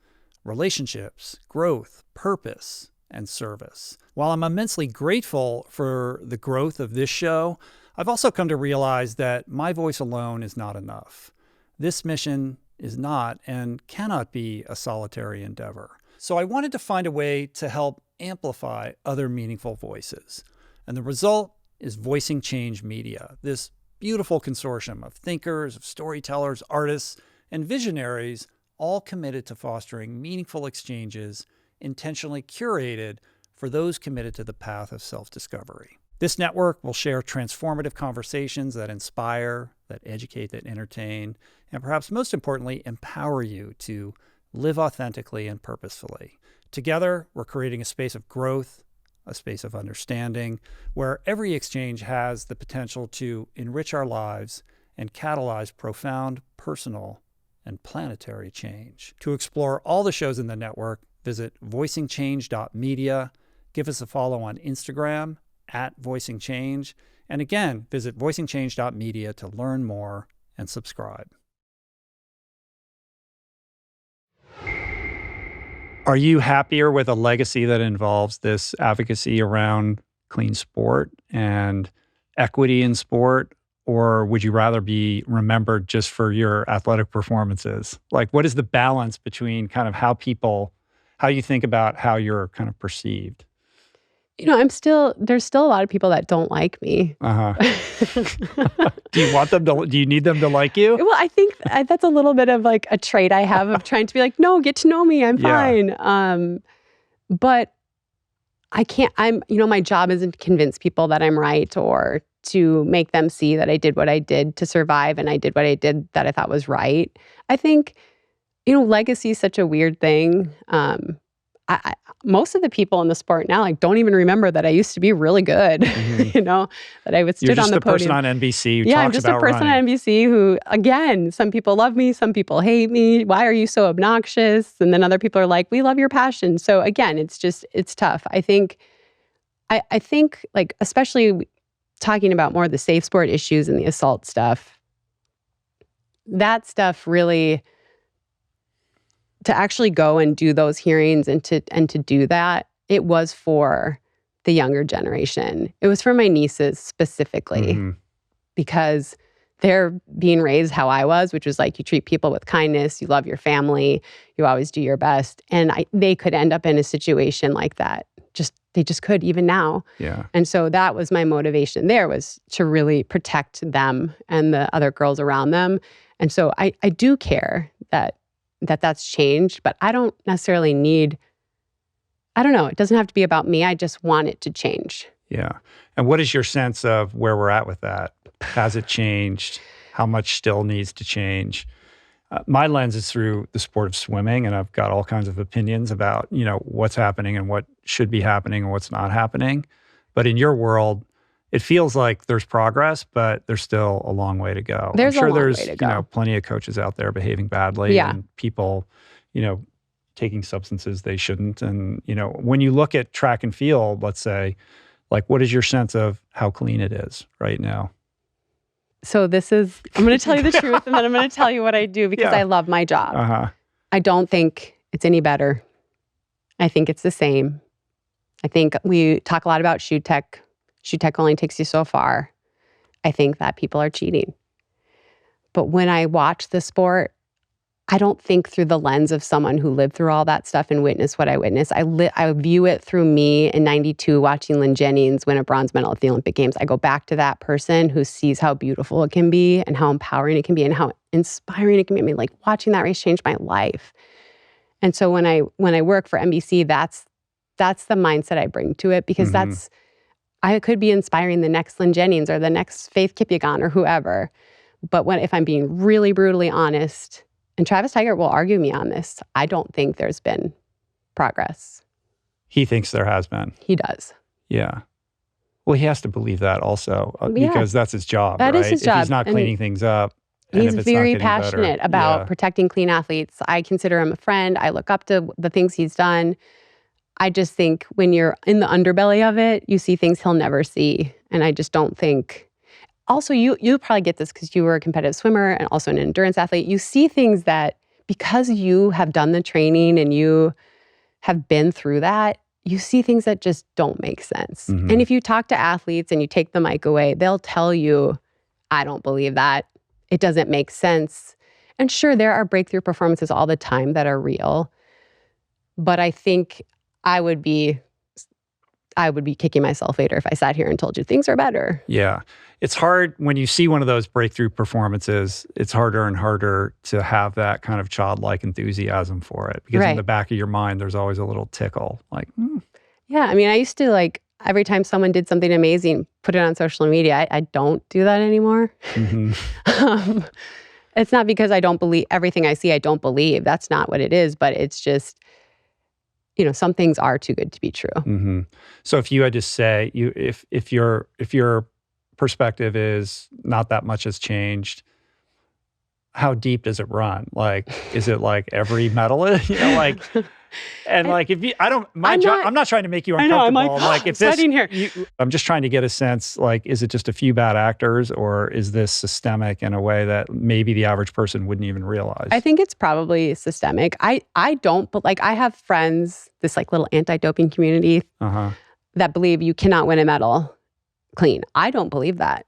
relationships, growth, purpose, and service. While I'm immensely grateful for the growth of this show, I've also come to realize that my voice alone is not enough. This mission is not and cannot be a solitary endeavor. So I wanted to find a way to help amplify other meaningful voices. And the result is Voicing Change Media, this beautiful consortium of thinkers, of storytellers, artists, and visionaries, all committed to fostering meaningful exchanges, intentionally curated for those committed to the path of self-discovery. This network will share transformative conversations that inspire, that educate, that entertain, and perhaps most importantly, empower you to live authentically and purposefully. Together, we're creating a space of growth, a space of understanding, where every exchange has the potential to enrich our lives and catalyze profound personal and planetary change. To explore all the shows in the network, visit voicingchange.media, give us a follow on Instagram @voicingchange, and again, visit voicingchange.media to learn more and subscribe. Are you happier with a legacy that involves this advocacy around clean sport and equity in sport? Or would you rather be remembered just for your athletic performances? Like, what is the balance between kind of how you think about how you're kind of perceived? There's still a lot of people that don't like me. Do you need them to like you? Well, I think that's a little bit of like a trait I have of trying to be like, no, get to know me. I'm fine. But I can't, my job isn't to convince people that I'm right or to make them see that I did what I did to survive and I did what I did that I thought was right. I think, legacy is such a weird thing. Most of the people in the sport now don't even remember that I used to be really good. That I would stood on the podium. You're just a person on NBC who talks about running. Yeah, I'm just a person on NBC who, again, some people love me, some people hate me. Why are you so obnoxious? And then other people are like, we love your passion. So again, it's tough. I think like, especially talking about more of the safe sport issues and the assault stuff, that stuff really, to actually go and do those hearings and to do that, it was for the younger generation. It was for my nieces specifically, because they're being raised how I was, which was like, you treat people with kindness, you love your family, you always do your best. And they could end up in a situation like that. They just could, even now. Yeah. And so that was my motivation there, was to really protect them and the other girls around them. And so I do care that's changed, but I don't necessarily I don't know, it doesn't have to be about me. I just want it to change. Yeah. And what is your sense of where we're at with that? Has it changed? How much still needs to change? My lens is through the sport of swimming, and I've got all kinds of opinions about, what's happening and what should be happening and what's not happening. But in your world, it feels like there's progress, but there's still a long way to go. There's I'm sure a long there's, way to go. Plenty of coaches out there behaving badly, Yeah. and people, taking substances they shouldn't. And, when you look at track and field, let's say, like, what is your sense of how clean it is right now? So I'm going to tell you the truth, and then I'm going to tell you what I do, because I love my job. I don't think it's any better. I think it's the same. I think we talk a lot about shoe tech. Shoe tech only takes you so far. I think that people are cheating. But when I watch the sport, I don't think through the lens of someone who lived through all that stuff and witnessed what I witnessed. I view it through me in '92 watching Lynn Jennings win a bronze medal at the Olympic Games. I go back to that person who sees how beautiful it can be and how empowering it can be and how inspiring it can be. I mean, like, watching that race changed my life. And so when I work for NBC, that's the mindset I bring to it, because I could be inspiring the next Lynn Jennings or the next Faith Kipyegon or whoever. But if I'm being really brutally honest, and Travis Tiger will argue me on this, I don't think there's been progress. He thinks there has been. He does. Yeah. Well, he has to believe that also, because that's his job, That right? is his job. If he's not cleaning things up, and he's if it's very not getting passionate better, about protecting clean athletes. I consider him a friend. I look up to the things he's done. I just think when you're in the underbelly of it, you see things he'll never see. And I just don't think... Also, you'll probably get this because you were a competitive swimmer and also an endurance athlete. You see things that, because you have done the training and you have been through that, you see things that just don't make sense. And if you talk to athletes and you take the mic away, they'll tell you, I don't believe that. It doesn't make sense. And sure, there are breakthrough performances all the time that are real. But I think I would be kicking myself later if I sat here and told you things are better. Yeah. It's hard when you see one of those breakthrough performances, it's harder and harder to have that kind of childlike enthusiasm for it. Because in the back of your mind, there's always a little tickle. Like, Yeah. I mean, I used to every time someone did something amazing, put it on social media. I don't do that anymore. It's not because I don't believe everything I see, I don't believe. That's not what it is. But it's just, some things are too good to be true. So if you had to say, if your perspective is not that much has changed, how deep does it run? Like, is it like every medalist? I'm not trying to make you uncomfortable. I know, I'm like, if sweating here. I'm just trying to get a sense, like, is it just a few bad actors, or is this systemic in a way that maybe the average person wouldn't even realize? I think it's probably systemic. I don't, but I have friends, this little anti-doping community that believe you cannot win a medal clean. I don't believe that.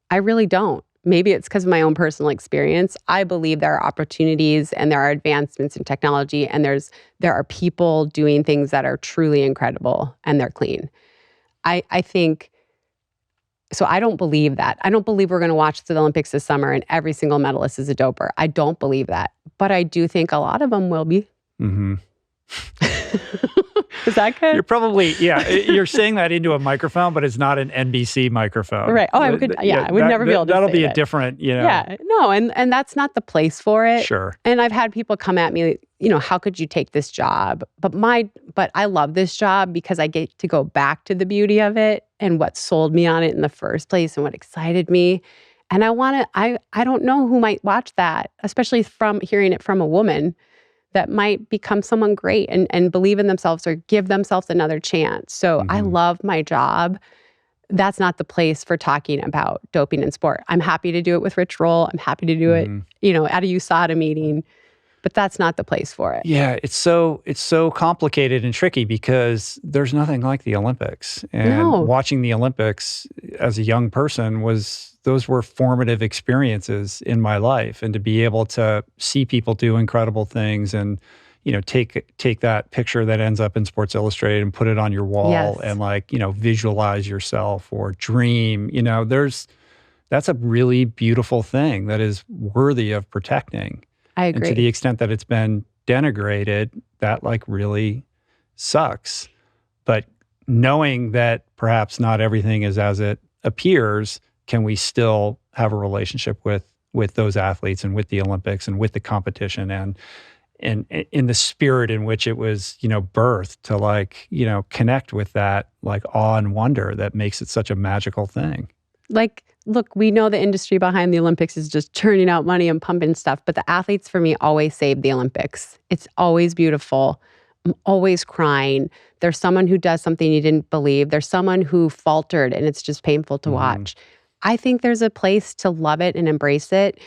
I really don't. Maybe it's because of my own personal experience. I believe there are opportunities and there are advancements in technology, and there are people doing things that are truly incredible and they're clean. I think, so I don't believe that. I don't believe we're going to watch the Olympics this summer and every single medalist is a doper. I don't believe that. But I do think a lot of them will be. Is that good? You're probably, you're saying that into a microphone, but it's not an NBC microphone. Right. Oh, I would never be able to that'll say be it. a different, Yeah. No, and that's not the place for it. Sure. And I've had people come at me, how could you take this job? But I love this job because I get to go back to the beauty of it and what sold me on it in the first place and what excited me. And I don't know who might watch that, especially from hearing it from a woman that might become someone great and believe in themselves or give themselves another chance. So I love my job. That's not the place for talking about doping in sport. I'm happy to do it with Rich Roll. I'm happy to do it, at a USADA meeting, but that's not the place for it. Yeah, it's so complicated and tricky because there's nothing like the Olympics. And watching the Olympics as a young person those were formative experiences in my life. And to be able to see people do incredible things and, take that picture that ends up in Sports Illustrated and put it on your wall and visualize yourself or dream, that's a really beautiful thing that is worthy of protecting. I agree. And to the extent that it's been denigrated, that really sucks. But knowing that perhaps not everything is as it appears, can we still have a relationship with those athletes and with the Olympics and with the competition and in the spirit in which it was, birthed to connect with that awe and wonder that makes it such a magical thing. Look, we know the industry behind the Olympics is just churning out money and pumping stuff, but the athletes for me always save the Olympics. It's always beautiful. I'm always crying. There's someone who does something you didn't believe. There's someone who faltered and it's just painful to watch. I think there's a place to love it and embrace it.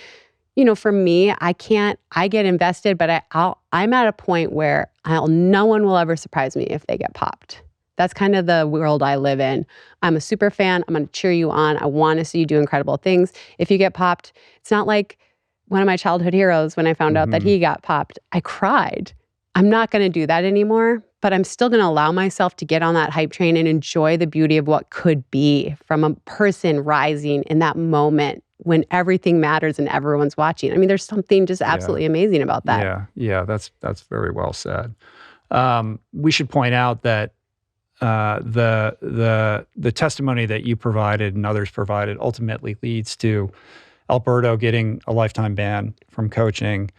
For me, I get invested, but I'm at a point where no one will ever surprise me if they get popped. That's kind of the world I live in. I'm a super fan. I'm going to cheer you on. I want to see you do incredible things. If you get popped, it's not like one of my childhood heroes when I found out that he got popped. I cried. I'm not going to do that anymore, but I'm still going to allow myself to get on that hype train and enjoy the beauty of what could be from a person rising in that moment when everything matters and everyone's watching. I mean, there's something just absolutely amazing about that. Yeah, that's very well said. We should point out that the testimony that you provided and others provided ultimately leads to Alberto getting a lifetime ban from coaching.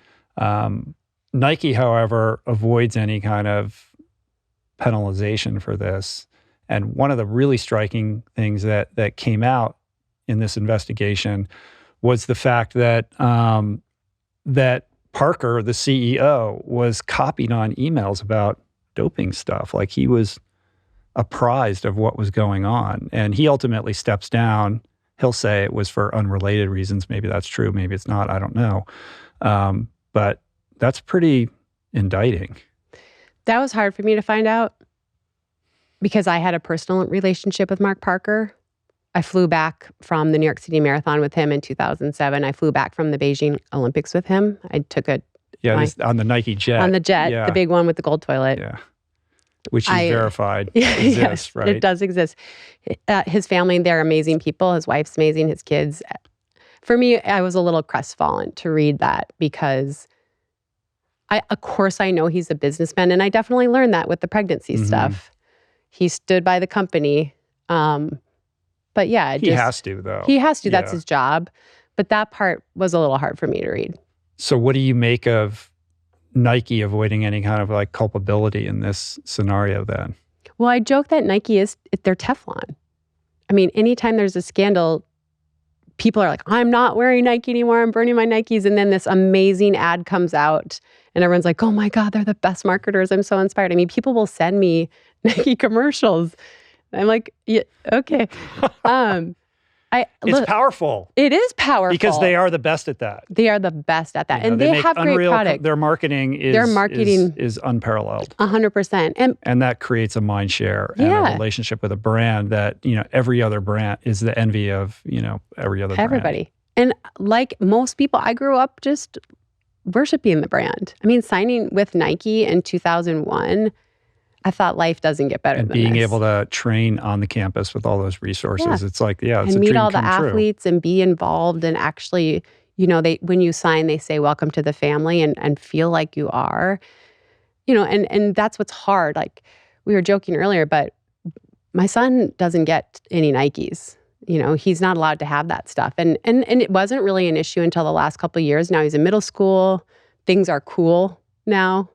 Nike, however, avoids any kind of penalization for this. And one of the really striking things that came out in this investigation was the fact that that Parker, the CEO, was copied on emails about doping stuff. Like he was apprised of what was going on. And he ultimately steps down. He'll say it was for unrelated reasons. Maybe that's true. Maybe it's not. I don't know. But that's pretty indicting. That was hard for me to find out. because I had a personal relationship with Mark Parker. I flew back from the New York City Marathon with him in 2007. I flew back from the Beijing Olympics with him. I took a on the Nike jet. On the jet, the big one with the gold toilet. Yeah. Which is verified. Exists, yes, right? It does exist. His family, they're amazing people. His wife's amazing, his kids. For me, I was a little crestfallen to read that because of course I know he's a businessman, and I definitely learned that with the pregnancy stuff. He stood by the company. But yeah, he has to, though. He has to. That's his job. But that part was a little hard for me to read. So what do you make of Nike avoiding any kind of like culpability in this scenario then? Well, I joke that Nike they're Teflon. I mean, anytime there's a scandal, people are like, I'm not wearing Nike anymore. I'm burning my Nikes. And then this amazing ad comes out and everyone's like, oh my God, they're the best marketers. I'm so inspired. I mean, people will send me Nike commercials. I'm like, yeah, okay. It's powerful. It is powerful. Because they are the best at that. They are the best at that. And they have great products. Their marketing is unparalleled. 100%. And that creates a mind share and a relationship with a brand that, every other brand is the envy of, every other Everybody. And like most people, I grew up just worshiping the brand. I mean, signing with Nike in 2001, I thought life doesn't get better than this. And being able to train on the campus with all those resources, it's like, it's a dream come true. And meet all the athletes and be involved and actually, when you sign, they say, welcome to the family and feel like you are, and that's what's hard. Like we were joking earlier, but my son doesn't get any Nikes. He's not allowed to have that stuff. And it wasn't really an issue until the last couple of years. Now he's in middle school. Things are cool now.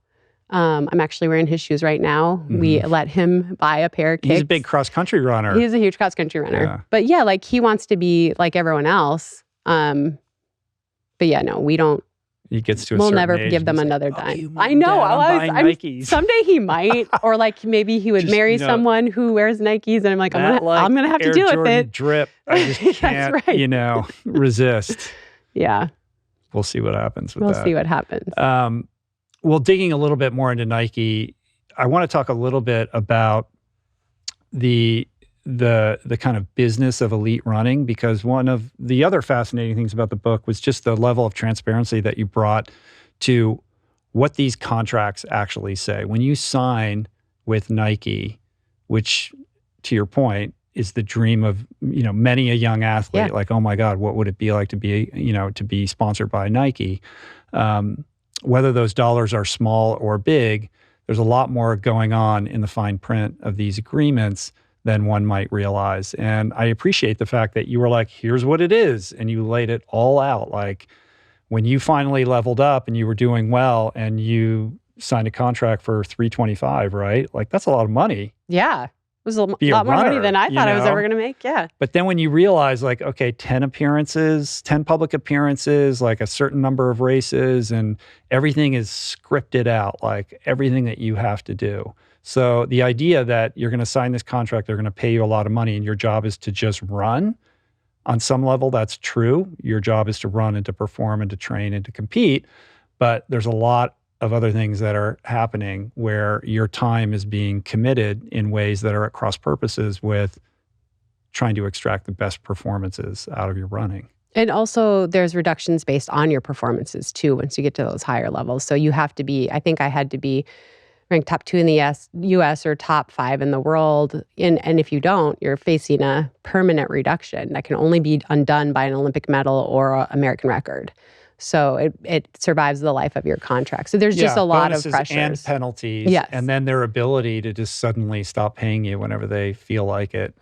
I'm actually wearing his shoes right now. We let him buy a pair of kicks. He's a big cross-country runner. He's a huge cross-country runner. Yeah. But yeah, like he wants to be like everyone else. But yeah, no, we don't. He gets to a we'll certain never age give them and another say, dime. I know. Someday he might, or like maybe he would marry someone who wears Nikes, and I'm like, I'm gonna have to deal with it. Drip. I just can't, resist. Yeah. We'll see what happens with that. We'll see what happens. Well, digging a little bit more into Nike, I want to talk a little bit about the kind of business of elite running, because one of the other fascinating things about the book was just the level of transparency that you brought to what these contracts actually say. When you sign with Nike, which, to your point, is the dream of many a young athlete, like, oh my God, what would it be like to be sponsored by Nike? Whether those dollars are small or big, there's a lot more going on in the fine print of these agreements than one might realize. And I appreciate the fact that you were like, here's what it is. And you laid it all out. Like when you finally leveled up and you were doing well and you signed a contract for $325, right? Like that's a lot of money. Yeah. It was a lot more money than I thought I was ever going to make. Yeah. But then when you realize like, okay, 10 public appearances, like a certain number of races, and everything is scripted out, like everything that you have to do. So the idea that you're going to sign this contract, they're going to pay you a lot of money and your job is to just run, on some level, that's true. Your job is to run and to perform and to train and to compete. But there's a lot of other things that are happening where your time is being committed in ways that are at cross purposes with trying to extract the best performances out of your running. And also there's reductions based on your performances too, once you get to those higher levels. So you have to be, I think I had to be ranked top 2 in the US or top 5 in the world. And if you don't, you're facing a permanent reduction that can only be undone by an Olympic medal or an American record. So it survives the life of your contract. So there's just a lot of pressures. And penalties. Yes. And then their ability to just suddenly stop paying you whenever they feel like it,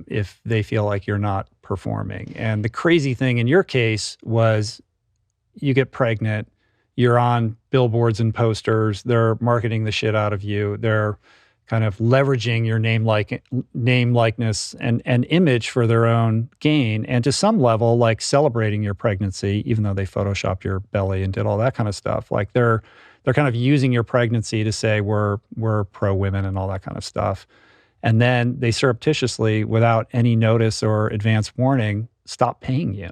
if they feel like you're not performing. And the crazy thing in your case was you get pregnant, you're on billboards and posters, they're marketing the shit out of you, they're kind of leveraging your name, likeness, and image for their own gain, and to some level, like celebrating your pregnancy, even though they photoshopped your belly and did all that kind of stuff. Like they're kind of using your pregnancy to say we're pro women and all that kind of stuff, and then they surreptitiously, without any notice or advance warning, stop paying you.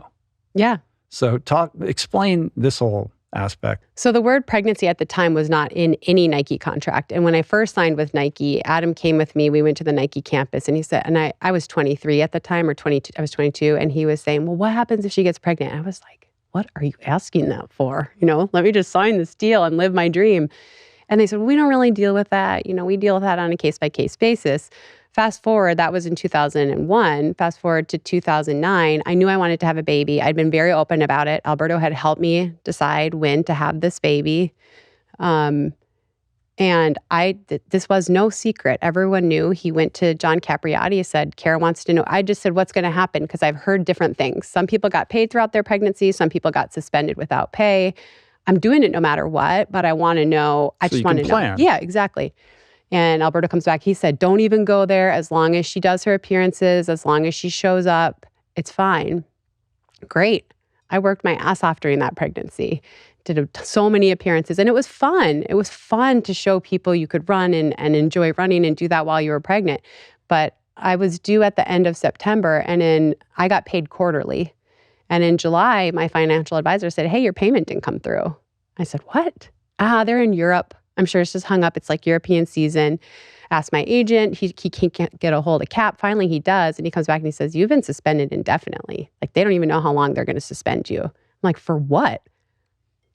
Yeah. So explain this whole aspect? So the word pregnancy at the time was not in any Nike contract. And when I first signed with Nike, Adam came with me. We went to the Nike campus and he said, and I was 23 at the time, or 22, I was 22. And he was saying, well, what happens if she gets pregnant? I was like, what are you asking that for? Let me just sign this deal and live my dream. And they said, well, we don't really deal with that. We deal with that on a case-by-case basis. Fast forward, that was in 2001. Fast forward to 2009, I knew I wanted to have a baby. I'd been very open about it. Alberto had helped me decide when to have this baby. And this was no secret. Everyone knew. He went to John Capriati, said, Kara wants to know. I just said, what's going to happen? Because I've heard different things. Some people got paid throughout their pregnancy. Some people got suspended without pay. I'm doing it no matter what, but I want to know. I just want to know. Yeah, exactly. And Alberto comes back. He said, don't even go there. As long as she does her appearances, as long as she shows up, it's fine. Great. I worked my ass off during that pregnancy. Did so many appearances. And it was fun. It was fun to show people you could run and enjoy running and do that while you were pregnant. But I was due at the end of September, and I got paid quarterly. And in July, my financial advisor said, hey, your payment didn't come through. I said, what? They're in Europe. I'm sure it's just hung up. It's like European season. Asked my agent. He can't get a hold of Cap. Finally, he does. And he comes back and he says, you've been suspended indefinitely. Like, they don't even know how long they're going to suspend you. I'm like, for what?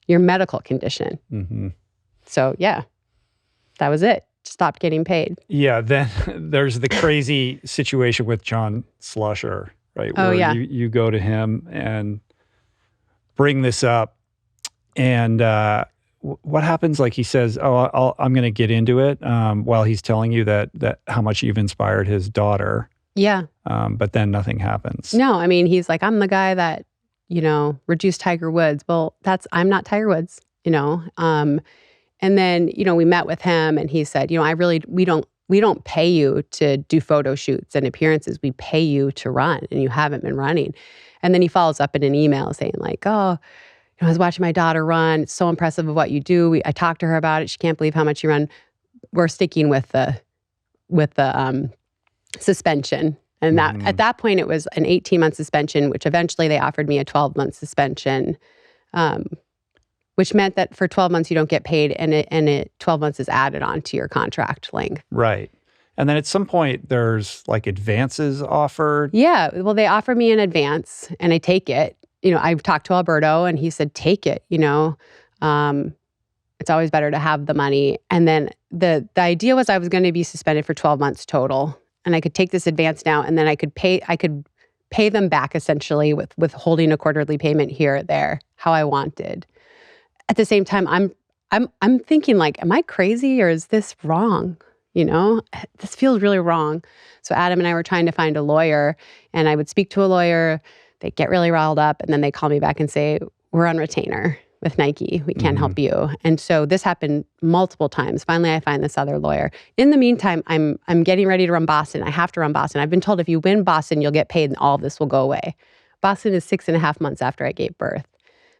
Your medical condition. Mm-hmm. So, yeah, that was it. Stopped getting paid. Yeah. Then there's the crazy situation with John Slusher, right? Oh, where yeah. You go to him and bring this up. And what happens? Like, he says, oh, I'm going to get into it, while he's telling you that how much you've inspired his daughter. Yeah. But then nothing happens. No, I mean, he's like, I'm the guy that, reduced Tiger Woods. Well, I'm not Tiger Woods, and then, we met with him and he said, we don't pay you to do photo shoots and appearances. We pay you to run, and you haven't been running. And then he follows up in an email saying like, oh, I was watching my daughter run. It's so impressive of what you do. I talked to her about it. She can't believe how much you run. We're sticking with the suspension. And that at that point, it was an 18-month suspension, which eventually they offered me a 12-month suspension, which meant that for 12 months you don't get paid, and 12 months is added on to your contract length. Right. And then at some point, there's like advances offered. Yeah. Well, they offer me an advance, and I take it. I've talked to Alberto, and he said, take it. It's always better to have the money. And then the idea was I was going to be suspended for 12 months total. And I could take this advance now, and then I could pay them back essentially with holding a quarterly payment here or there, how I wanted. At the same time, I'm thinking like, am I crazy, or is this wrong? This feels really wrong. So Adam and I were trying to find a lawyer, and I would speak to a lawyer. They get really riled up, and then they call me back and say, we're on retainer with Nike. We can't help you. And so this happened multiple times. Finally, I find this other lawyer. In the meantime, I'm getting ready to run Boston. I have to run Boston. I've been told if you win Boston, you'll get paid and all of this will go away. Boston is 6.5 months after I gave birth.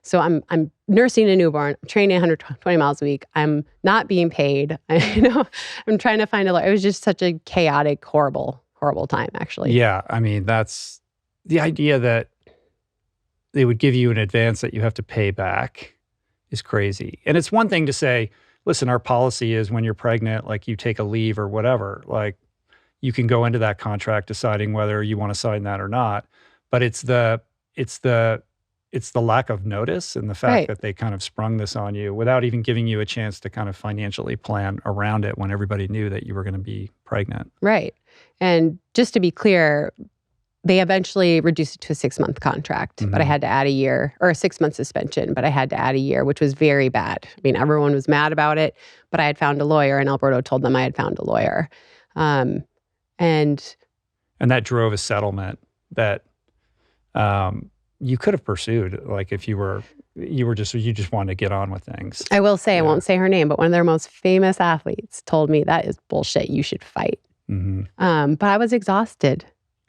So I'm nursing a newborn, I'm training 120 miles a week. I'm not being paid. I'm trying to find a lawyer. It was just such a chaotic, horrible time, actually. Yeah. I mean, that's the idea that they would give you an advance that you have to pay back is crazy. And it's one thing to say, listen, our policy is when you're pregnant, like you take a leave or whatever, like you can go into that contract deciding whether you want to sign that or not. But it's the lack of notice and the fact that they kind of sprung this on you without even giving you a chance to kind of financially plan around it when everybody knew that you were going to be pregnant. Right. And just to be clear, they eventually reduced it to a 6-month contract, but I had to add a year, or a 6-month suspension, but I had to add a year, which was very bad. I mean, everyone was mad about it, but I had found a lawyer, and Alberto told them I had found a lawyer. And that drove a settlement that you could have pursued, like if you just wanted to get on with things. I will say, I won't say her name, but one of their most famous athletes told me that is bullshit. You should fight. But I was exhausted.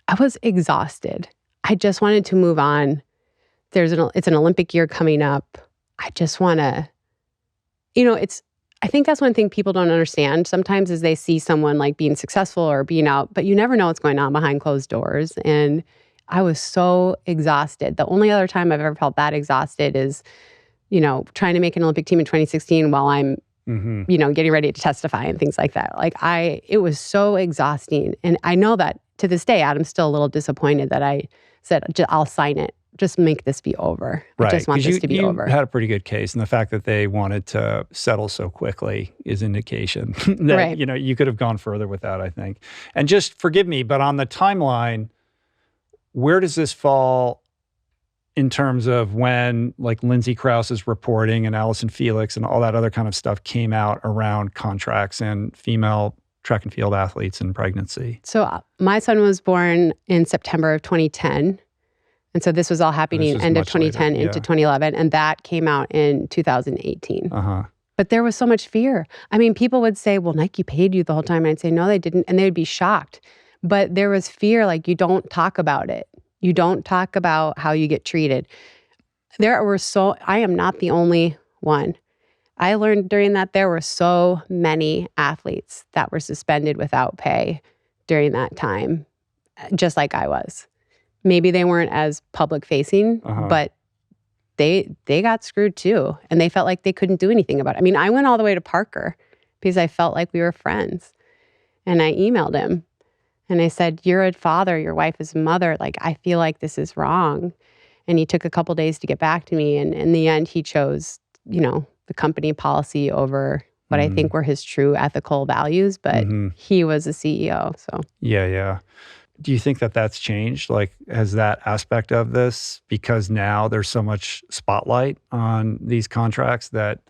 I just wanted to move on. It's an Olympic year coming up. I just want to, I think that's one thing people don't understand sometimes is they see someone like being successful or being out, but you never know what's going on behind closed doors. And I was so exhausted. The only other time I've ever felt that exhausted is, trying to make an Olympic team in 2016 while I'm, getting ready to testify and things like that. It was so exhausting. And I know that to this day, Adam's still a little disappointed that I said, I'll sign it. Just make this be over. Right. I just want this to be over. You had a pretty good case. And the fact that they wanted to settle so quickly is indication that, Right. You could have gone further with that, I think. And just forgive me, but on the timeline, where does this fall in terms of when Lindsay Krause's reporting and Allison Felix and all that other kind of stuff came out around contracts and female track and field athletes and pregnancy? So my son was born in September of 2010. And so this was all happening end of 2010 into 2011. And that came out in 2018. But there was so much fear. I mean, people would say, well, Nike paid you the whole time. And I'd say, no, they didn't. And they would be shocked. But there was fear, you don't talk about it. You don't talk about how you get treated. I am not the only one. I learned during that there were so many athletes that were suspended without pay during that time, just like I was. Maybe they weren't as public facing, but they got screwed too. And they felt like they couldn't do anything about it. I mean, I went all the way to Parker because I felt like we were friends. And I emailed him. And I said, you're a father, your wife is a mother. I feel like this is wrong. And he took a couple days to get back to me. And in the end, he chose, the company policy over what I think were his true ethical values. But he was a CEO, so. Yeah. Do you think that that's changed? Has that aspect of this, because now there's so much spotlight on these contracts that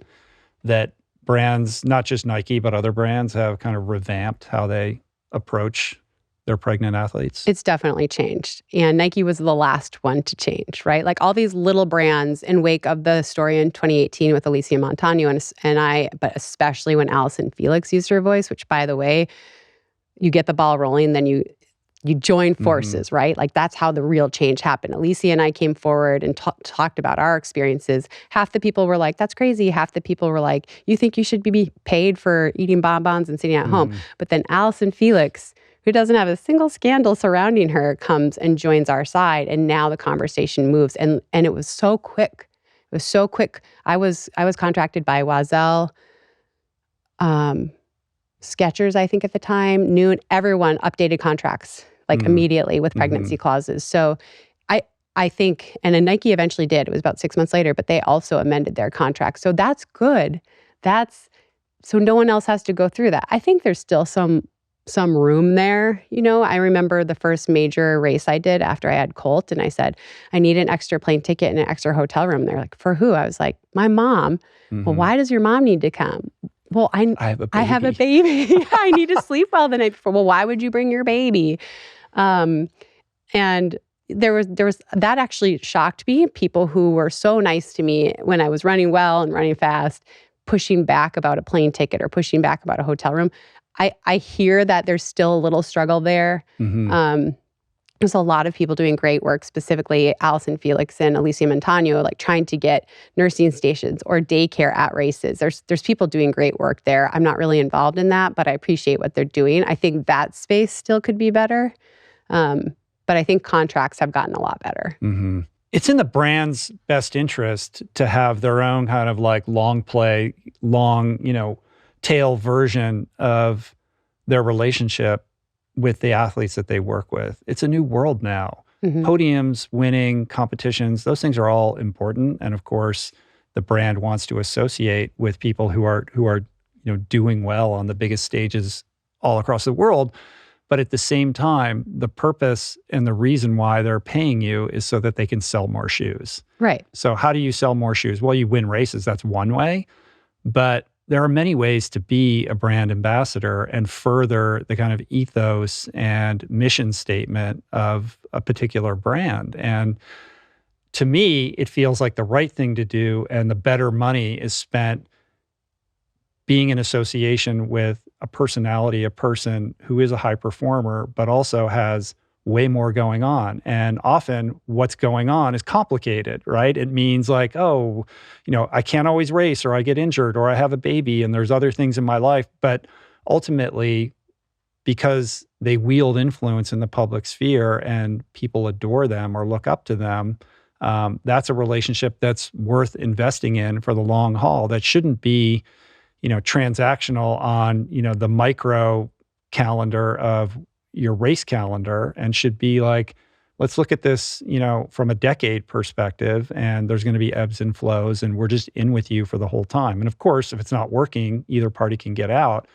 brands, not just Nike, but other brands have kind of revamped how they approach their pregnant athletes? It's definitely changed. And Nike was the last one to change, right? All these little brands in wake of the story in 2018 with Alicia Montano and I, but especially when Allison Felix used her voice, which, by the way, you get the ball rolling, then you join forces, right? That's how the real change happened. Alicia and I came forward and talked about our experiences. Half the people were like, that's crazy. Half the people were like, you think you should be paid for eating bonbons and sitting at home. But then Allison Felix, who doesn't have a single scandal surrounding her, comes and joins our side. And now the conversation moves. And it was so quick. It was so quick. I was contracted by Oneself, Skechers, I think at the time, Noon, everyone updated contracts immediately with pregnancy clauses. So I think, and then Nike eventually did, it was about 6 months later, but they also amended their contracts. So that's good. So no one else has to go through that. I think there's still some room there. I remember the first major race I did after I had Colt, and I said, I need an extra plane ticket and an extra hotel room. They're like, for who? I was like, my mom. Well, why does your mom need to come? Well, I have a baby. I need to sleep well the night before. Well, why would you bring your baby? And there was that actually shocked me. People who were so nice to me when I was running well and running fast, pushing back about a plane ticket or pushing back about a hotel room. I hear that there's still a little struggle there. There's a lot of people doing great work, specifically Allison Felix and Alicia Montano, trying to get nursing stations or daycare at races. There's people doing great work there. I'm not really involved in that, but I appreciate what they're doing. I think that space still could be better. But I think contracts have gotten a lot better. It's in the brand's best interest to have their own kind of long play, tail version of their relationship with the athletes that they work with. It's a new world now. Podiums, winning, competitions, those things are all important. And of course, the brand wants to associate with people who are doing well on the biggest stages all across the world. But at the same time, the purpose and the reason why they're paying you is so that they can sell more shoes. Right. So how do you sell more shoes? Well, you win races. That's one way. But there are many ways to be a brand ambassador and further the kind of ethos and mission statement of a particular brand. And to me, it feels like the right thing to do, and the better money is spent being in association with a personality, a person who is a high performer, but also has way more going on. And often what's going on is complicated, right? It means I can't always race, or I get injured, or I have a baby, and there's other things in my life. But ultimately, because they wield influence in the public sphere and people adore them or look up to them, that's a relationship that's worth investing in for the long haul. That shouldn't be, transactional on, the micro calendar of your race calendar, and should be like, let's look at this, from a decade perspective, and there's going to be ebbs and flows, and we're just in with you for the whole time. And of course, if it's not working, either party can get out.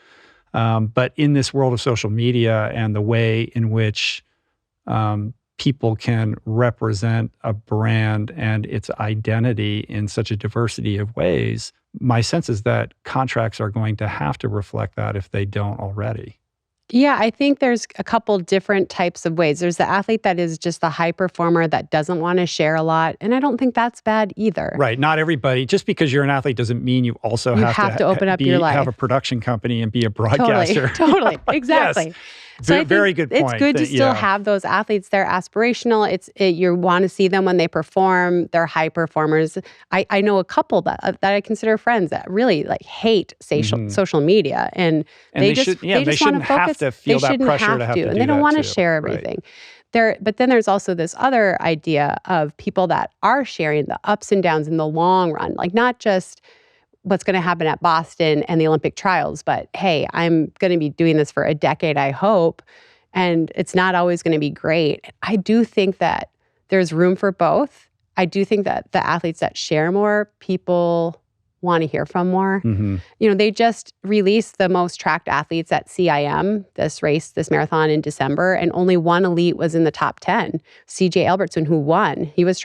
But in this world of social media and the way in which people can represent a brand and its identity in such a diversity of ways, my sense is that contracts are going to have to reflect that if they don't already. Yeah, I think there's a couple different types of ways. There's the athlete that is just the high performer that doesn't want to share a lot. And I don't think that's bad either. Right. Not everybody. Just because you're an athlete doesn't mean you also have to open up your life. Have a production company and be a broadcaster. Totally. Exactly. Yes. So Very good point. It's good to still have those athletes. They're aspirational. You want to see them when they perform. They're high performers. I know a couple that I consider friends that really hate social media, and they just want to focus. To feel that pressure to have to do and they don't want to too. share everything. Right. But then there's also this other idea of people that are sharing the ups and downs in the long run, like not just what's going to happen at Boston and the Olympic trials, but hey, I'm going to be doing this for a decade, I hope, and it's not always going to be great. I do think that there's room for both. I do think that the athletes that share more, people want to hear from more. Mm-hmm. They just released the most tracked athletes at CIM, this marathon in December, and only one elite was in the top 10. CJ Albertson, who won, he was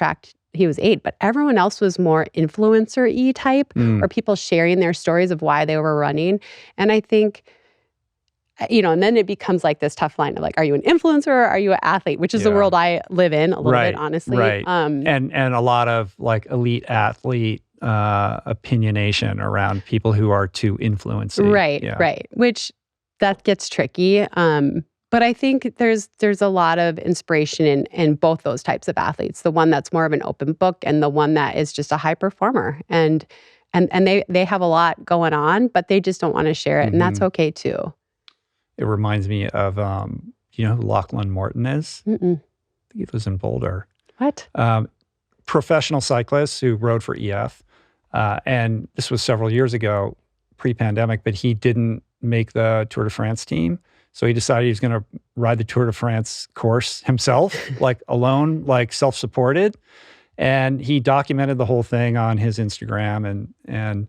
8, but everyone else was more influencer-y type, or people sharing their stories of why they were running. And I think, and then it becomes like this tough line of like, are you an influencer or are you an athlete? Which is the world I live in a little bit, honestly. Right. And a lot of like elite athlete opinionation around people who are too influencing. Right. Which that gets tricky. But I think there's a lot of inspiration in both those types of athletes. The one that's more of an open book, and the one that is just a high performer. And they have a lot going on, but they just don't want to share it, and that's okay too. It reminds me of who Lachlan Morton is? Mm-mm. I think he was in Boulder. What? Professional cyclist who rode for EF, and this was several years ago, pre-pandemic, but he didn't make the Tour de France team. So he decided he was going to ride the Tour de France course himself, like alone, like self-supported. And he documented the whole thing on his Instagram, and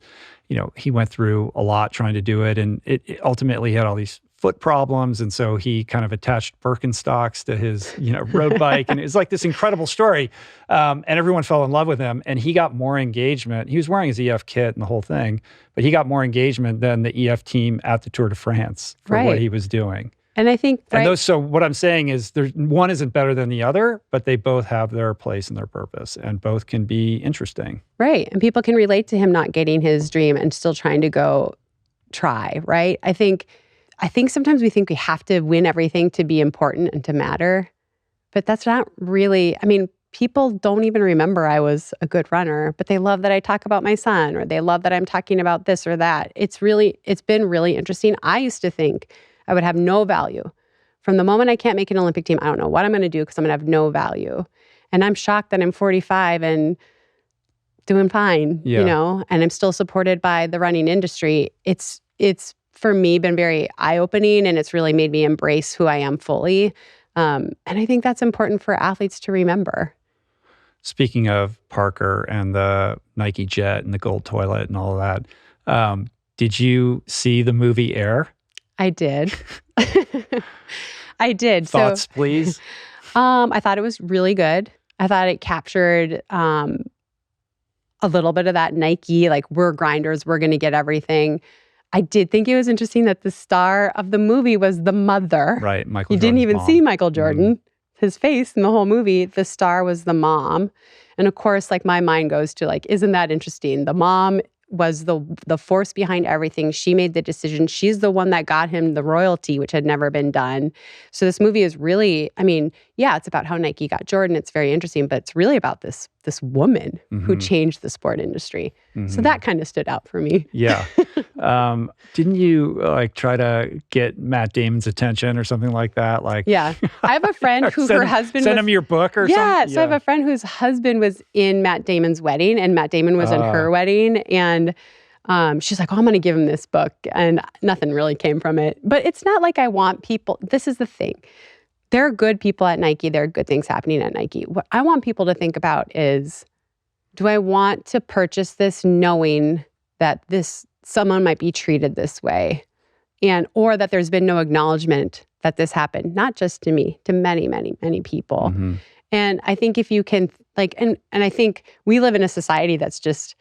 he went through a lot trying to do it. And it ultimately had all these foot problems. And so he kind of attached Birkenstocks to his, road bike. And it was like this incredible story. And everyone fell in love with him. And he got more engagement. He was wearing his EF kit and the whole thing, but he got more engagement than the EF team at the Tour de France for what he was doing. And I think, so what I'm saying is one isn't better than the other, but they both have their place and their purpose, and both can be interesting. Right. And people can relate to him not getting his dream and still trying to go try, right? I think sometimes we think we have to win everything to be important and to matter, but that's not really, people don't even remember I was a good runner, but they love that I talk about my son, or they love that I'm talking about this or that. It's been really interesting. I used to think I would have no value. From the moment I can't make an Olympic team, I don't know what I'm going to do because I'm going to have no value. And I'm shocked that I'm 45 and doing fine, and I'm still supported by the running industry. It's for me been very eye-opening, and it's really made me embrace who I am fully. And I think that's important for athletes to remember. Speaking of Parker and the Nike Jet and the gold toilet and all of that, did you see the movie Air? I did. I did. Thoughts, please? I thought it was really good. I thought it captured a little bit of that Nike, like, we're grinders, we're going to get everything. I did think it was interesting that the star of the movie was the mother. Right, Michael You Jordan's didn't even mom. see Michael Jordan, his face in the whole movie. The star was the mom. And of course, like, my mind goes to, like, isn't that interesting? The mom was the force behind everything. She made the decision. She's the one that got him the royalty, which had never been done. So this movie is really, it's about how Nike got Jordan. It's very interesting, but it's really about this woman who changed the sport industry. So that kind of stood out for me. Yeah. Didn't you like try to get Matt Damon's attention or something like that? Like, Yeah. I have a friend who her husband send was, him your book or yeah, something? so I have a friend whose husband was in Matt Damon's wedding, and Matt Damon was in her wedding, and she's like, oh, I'm going to give him this book, and nothing really came from it. But it's not like I want people, this is the thing. There are good people at Nike. There are good things happening at Nike. What I want people to think about is, do I want to purchase this knowing that someone might be treated this way, or that there's been no acknowledgement that this happened, not just to me, to many, many, many people. Mm-hmm. And I think if you can, like, and I think we live in a society that's just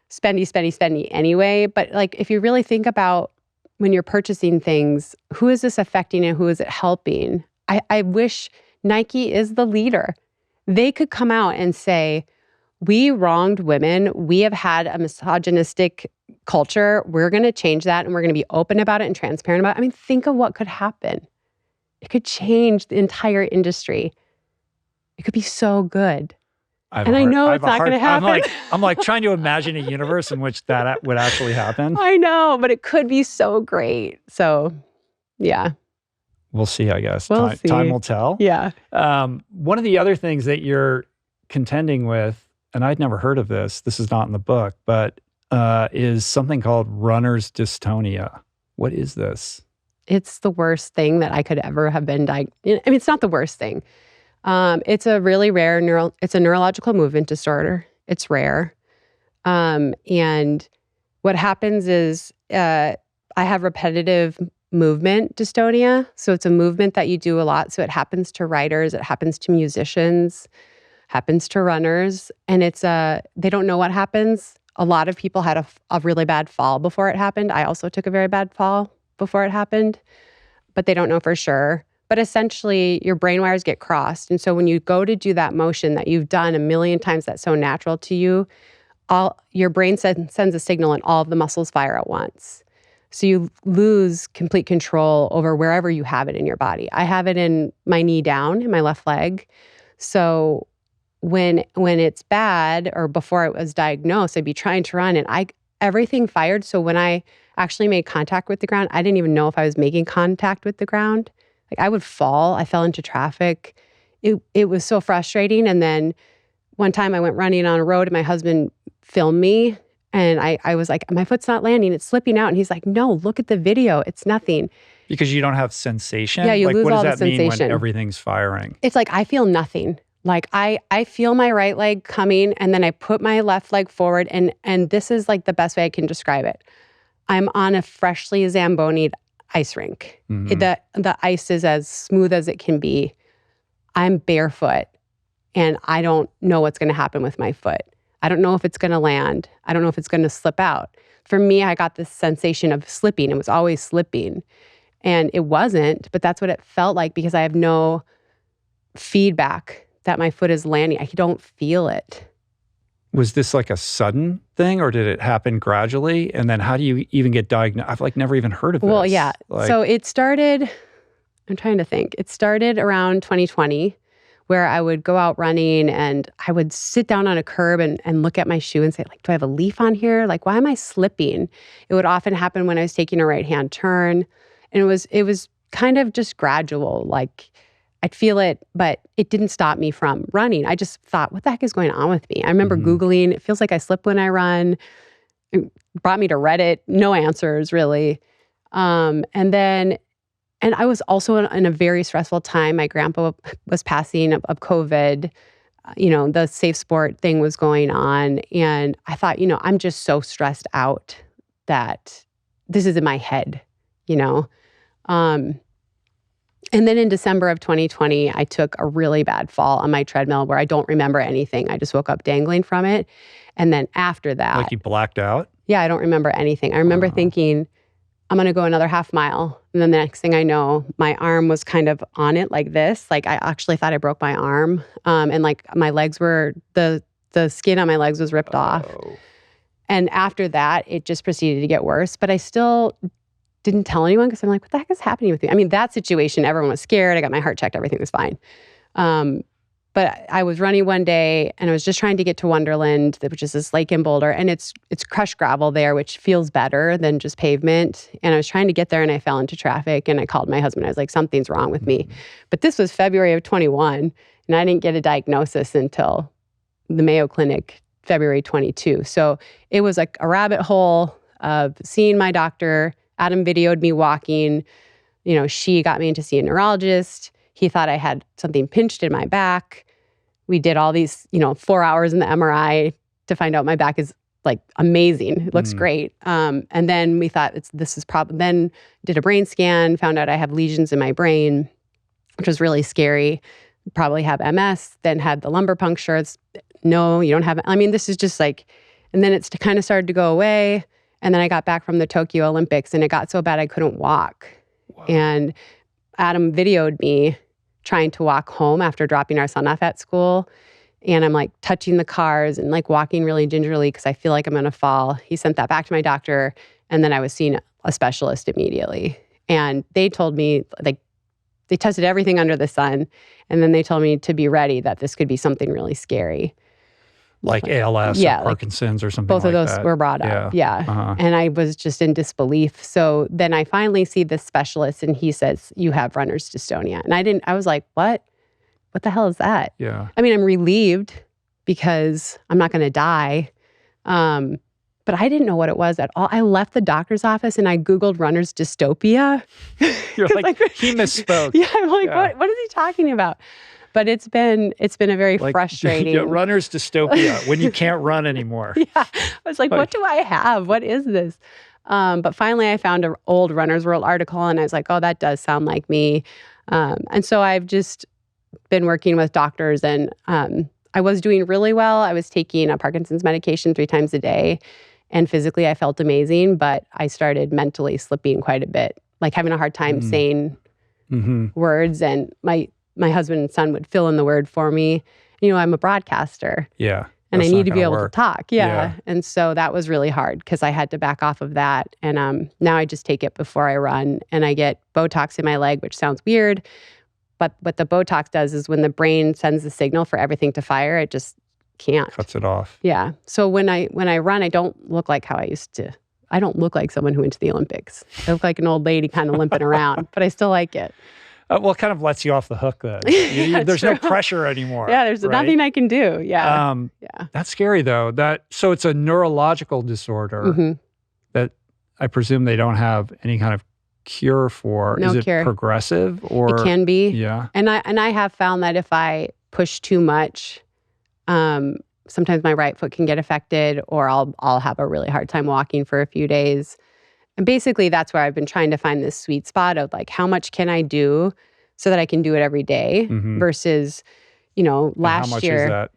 spendy anyway. But like, if you really think about when you're purchasing things, who is this affecting and who is it helping? I wish Nike is the leader. They could come out and say, we wronged women. We have had a misogynistic culture. We're going to change that, and we're going to be open about it and transparent about it. I mean, think of what could happen. It could change the entire industry. It could be so good. I know it's not going to happen. I'm like trying to imagine a universe in which that would actually happen. I know, but it could be so great. So, yeah. We'll see, I guess. We'll see. Time will tell. Yeah. One of the other things that you're contending with, and I'd never heard of this is not in the book, but is something called runner's dystonia. What is this? It's the worst thing that I could ever have been diagnosed. I mean, it's not the worst thing. It's a really rare it's a neurological movement disorder. It's rare. And what happens is I have repetitive movement dystonia. So it's a movement that you do a lot. So it happens to writers, it happens to musicians, happens to runners. And they don't know what happens. A lot of people had a really bad fall before it happened. I also took a very bad fall before it happened, but they don't know for sure. But essentially, your brain wires get crossed. And so when you go to do that motion that you've done a million times that's so natural to you, your brain sends a signal and all of the muscles fire at once. So you lose complete control over wherever you have it in your body. I have it in my knee down, in my left leg. So when it's bad, or before it was diagnosed, I'd be trying to run and everything fired. So when I actually made contact with the ground, I didn't even know if I was making contact with the ground. Like, I would fall. I fell into traffic. It was so frustrating. And then one time I went running on a road and my husband filmed me. And I was like, my foot's not landing. It's slipping out. And he's like, no, look at the video. It's nothing. Because you don't have sensation? Yeah, you lose all the What does that mean sensation when everything's firing? It's like I feel nothing. Like I feel my right leg coming, and then I put my left leg forward. And this is like the best way I can describe it. I'm on a freshly Zambonied ice rink. Mm-hmm. The ice is as smooth as it can be. I'm barefoot, and I don't know what's going to happen with my foot. I don't know if it's going to land. I don't know if it's going to slip out. For me, I got this sensation of slipping. It was always slipping. And it wasn't, but that's what it felt like because I have no feedback that my foot is landing. I don't feel it. Was this like a sudden thing, or did it happen gradually? And then how do you even get diagnosed? I've like never even heard of this. Well, yeah. So it started, I'm trying to think. It started around 2020, where I would go out running and I would sit down on a curb and look at my shoe and say, like, do I have a leaf on here? Like, why am I slipping? It would often happen when I was taking a right-hand turn. And it was kind of just gradual. Like, I'd feel it, but it didn't stop me from running. I just thought, what the heck is going on with me? I remember Googling, it feels like I slip when I run. It brought me to Reddit, no answers really. And I was also in a very stressful time. My grandpa was passing of COVID. The safe sport thing was going on. And I thought, I'm just so stressed out that this is in my head, And then in December of 2020, I took a really bad fall on my treadmill where I don't remember anything. I just woke up dangling from it. And then after that... Like you blacked out? Yeah, I don't remember anything. I remember thinking, I'm going to go another half mile. And then the next thing I know, my arm was kind of on it like this. Like I actually thought I broke my arm. And like my legs were, the skin on my legs was ripped off. And after that, it just proceeded to get worse. But I still didn't tell anyone because I'm like, what the heck is happening with me? I mean, that situation, everyone was scared. I got my heart checked. Everything was fine. But I was running one day and I was just trying to get to Wonderland, which is this lake in Boulder, and it's crushed gravel there, which feels better than just pavement. And I was trying to get there and I fell into traffic and I called my husband. I was like, something's wrong with me. But this was February of 21 and I didn't get a diagnosis until the Mayo Clinic, February 22. So it was like a rabbit hole of seeing my doctor. Adam videoed me walking. She got me in to see a neurologist. He thought I had something pinched in my back. We did all these, 4 hours in the MRI to find out my back is like amazing. It looks great. And then we thought then did a brain scan, found out I have lesions in my brain, which was really scary. Probably have MS, then had the lumbar puncture. No, you don't have, this is just like, and then it's kind of started to go away. And then I got back from the Tokyo Olympics and it got so bad I couldn't walk. Wow. And Adam videoed me trying to walk home after dropping our son off at school. And I'm like touching the cars and like walking really gingerly because I feel like I'm going to fall. He sent that back to my doctor. And then I was seeing a specialist immediately. And they told me, like, they tested everything under the sun. And then they told me to be ready that this could be something really scary. Like ALS or Parkinson's or something like that. Both of those were brought up. Yeah. Uh-huh. And I was just in disbelief. So then I finally see this specialist and he says, you have runner's dystonia. And I was like, what? What the hell is that? Yeah. I'm relieved because I'm not going to die. But I didn't know what it was at all. I left the doctor's office and I Googled runner's dystopia. You're like, he misspoke. Yeah, I'm like, what is he talking about? But it's been a very frustrating. Runner's dystopia, when you can't run anymore. Yeah. I was like, what do I have? What is this? But finally I found an old Runner's World article and I was like, oh, that does sound like me. And so I've just been working with doctors and I was doing really well. I was taking a Parkinson's medication 3 times a day. And physically I felt amazing, but I started mentally slipping quite a bit, like having a hard time saying words. And my husband and son would fill in the word for me. I'm a broadcaster. Yeah. And I need to be able to talk. Yeah. And so that was really hard because I had to back off of that. And now I just take it before I run and I get Botox in my leg, which sounds weird. But what the Botox does is when the brain sends the signal for everything to fire, it just can't. Cuts it off. Yeah. So when I run, I don't look like how I used to. I don't look like someone who went to the Olympics. I look like an old lady kind of limping around, but I still like it. Well, it kind of lets you off the hook then. There's no pressure anymore. Yeah, there's nothing I can do. Yeah. That's scary though. So it's a neurological disorder that I presume they don't have any kind of cure for. No Is it cure. Progressive or? It can be. Yeah. And I have found that if I push too much, sometimes my right foot can get affected or I'll have a really hard time walking for a few days. And basically that's where I've been trying to find this sweet spot of like, how much can I do so that I can do it every day versus, last how much year. Is that?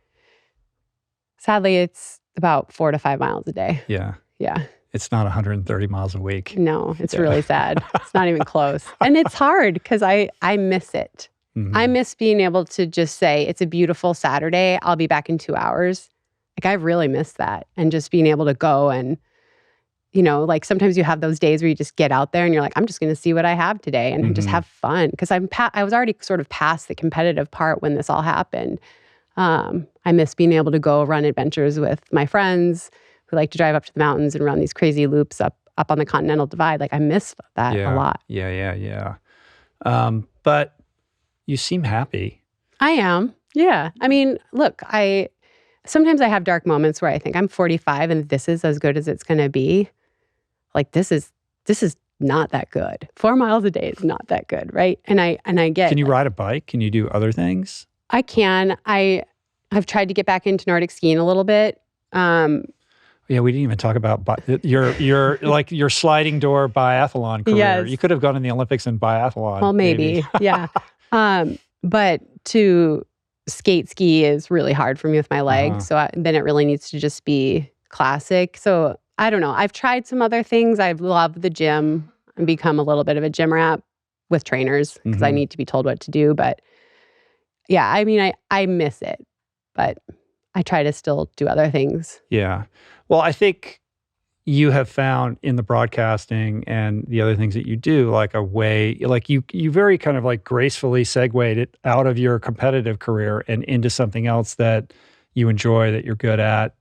Sadly, it's about 4 to 5 miles a day. Yeah. Yeah. It's not 130 miles a week. No, it's really sad. It's not even close. And it's hard because I miss it. I miss being able to just say, it's a beautiful Saturday. I'll be back in 2 hours. Like I really miss that. And just being able to go and, like sometimes you have those days where you just get out there and you're like, I'm just going to see what I have today and just have fun. Because I was already sort of past the competitive part when this all happened. I miss being able to go run adventures with my friends who like to drive up to the mountains and run these crazy loops up on the Continental Divide. Like I miss that a lot. Yeah. But you seem happy. I am. Yeah. Look, sometimes I have dark moments where I think I'm 45 and this is as good as it's going to be. Like this is not that good. 4 miles a day is not that good, right? And I get. Can you ride a bike? Can you do other things? I can. I've tried to get back into Nordic skiing a little bit. Yeah, we didn't even talk about your sliding door biathlon career. Yes. You could have gone in the Olympics in biathlon. Well, maybe. Yeah. But to ski is really hard for me with my legs. So then it really needs to just be classic. So I don't know. I've tried some other things. I've loved the gym and become a little bit of a gym rat with trainers because I need to be told what to do. But yeah, I miss it, but I try to still do other things. Yeah. Well, I think, you have found in the broadcasting and the other things that you do, like a way, like you very kind of like gracefully segued it out of your competitive career and into something else that you enjoy, that you're good at.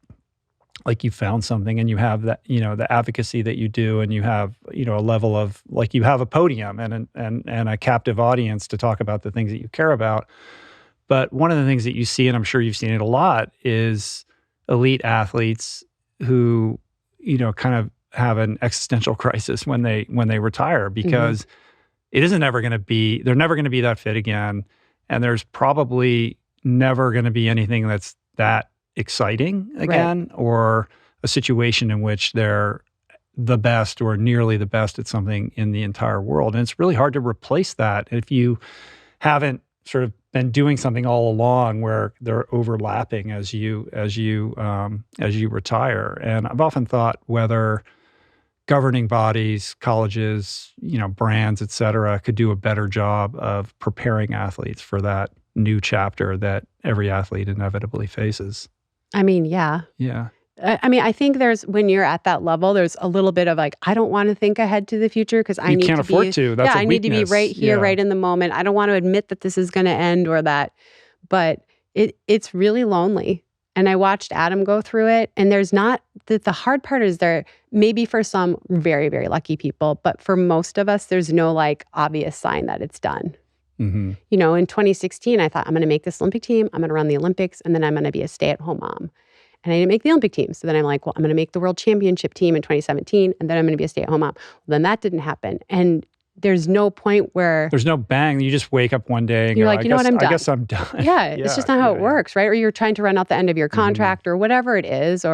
Like you found something and you have that, the advocacy that you do, and you have, a level of, like, you have a podium and a captive audience to talk about the things that you care about. But one of the things that you see, and I'm sure you've seen it a lot, is elite athletes who, kind of have an existential crisis when they retire, because it isn't ever going to be, they're never going to be that fit again. And there's probably never going to be anything that's that exciting again, or a situation in which they're the best or nearly the best at something in the entire world. And it's really hard to replace that if you haven't sort of been doing something all along where they're overlapping as you retire. And I've often thought whether governing bodies, colleges, brands, et cetera, could do a better job of preparing athletes for that new chapter that every athlete inevitably faces. I mean, yeah. Yeah. I think when you're at that level, there's a little bit of like, I don't want to think ahead to the future because I need to be. You can't afford to. That's a I need to be right here, right in the moment. I don't want to admit that this is going to end or that. But it's really lonely. And I watched Adam go through it. And there's not, the hard part is there, maybe for some very, very lucky people, but for most of us, there's no like obvious sign that it's done. Mm-hmm. In 2016, I thought, I'm going to make this Olympic team. I'm going to run the Olympics. And then I'm going to be a stay-at-home mom. And I didn't make the Olympic team. So then I'm like, well, I'm going to make the World Championship team in 2017. And then I'm going to be a stay-at-home mom. Well, then that didn't happen. And there's no point where... There's no bang. You just wake up one day and you're like, what, I'm done. I guess I'm done. Yeah, it's just not how it works, right? Or you're trying to run out the end of your contract or whatever it is.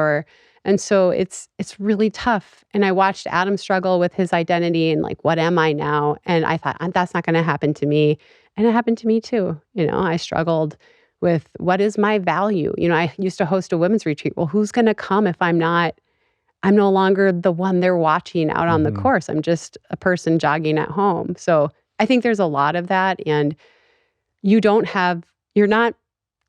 And so it's really tough. And I watched Adam struggle with his identity and like, what am I now? And I thought, that's not going to happen to me. And it happened to me too. I struggled with what is my value? I used to host a women's retreat. Well, who's going to come if I'm no longer the one they're watching out on the course. I'm just a person jogging at home. So I think there's a lot of that. And you're not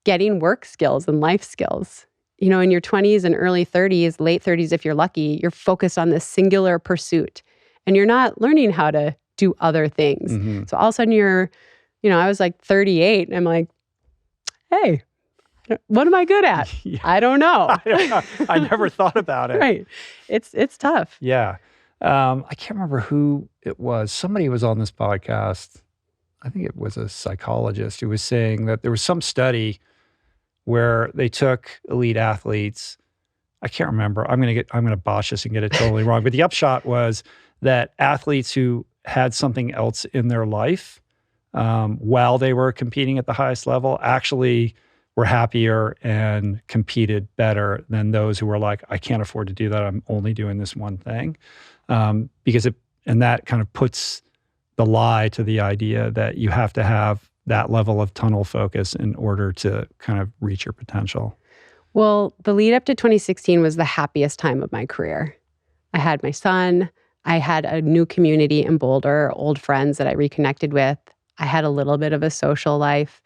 getting work skills and life skills. In your 20s and early 30s, late 30s, if you're lucky, you're focused on this singular pursuit. And you're not learning how to do other things. So all of a sudden I was like 38 and I'm like, hey, what am I good at? I don't know. I never thought about it. Right. It's tough. Yeah. I can't remember who it was. Somebody was on this podcast. I think it was a psychologist who was saying that there was some study where they took elite athletes. I can't remember. I'm going to botch this and get it totally wrong. But the upshot was that athletes who had something else in their life while they were competing at the highest level actually were happier and competed better than those who were like, I can't afford to do that. I'm only doing this one thing. Because that kind of puts the lie to the idea that you have to have that level of tunnel focus in order to kind of reach your potential. Well, the lead up to 2016 was the happiest time of my career. I had my son. I had a new community in Boulder, old friends that I reconnected with. I had a little bit of a social life.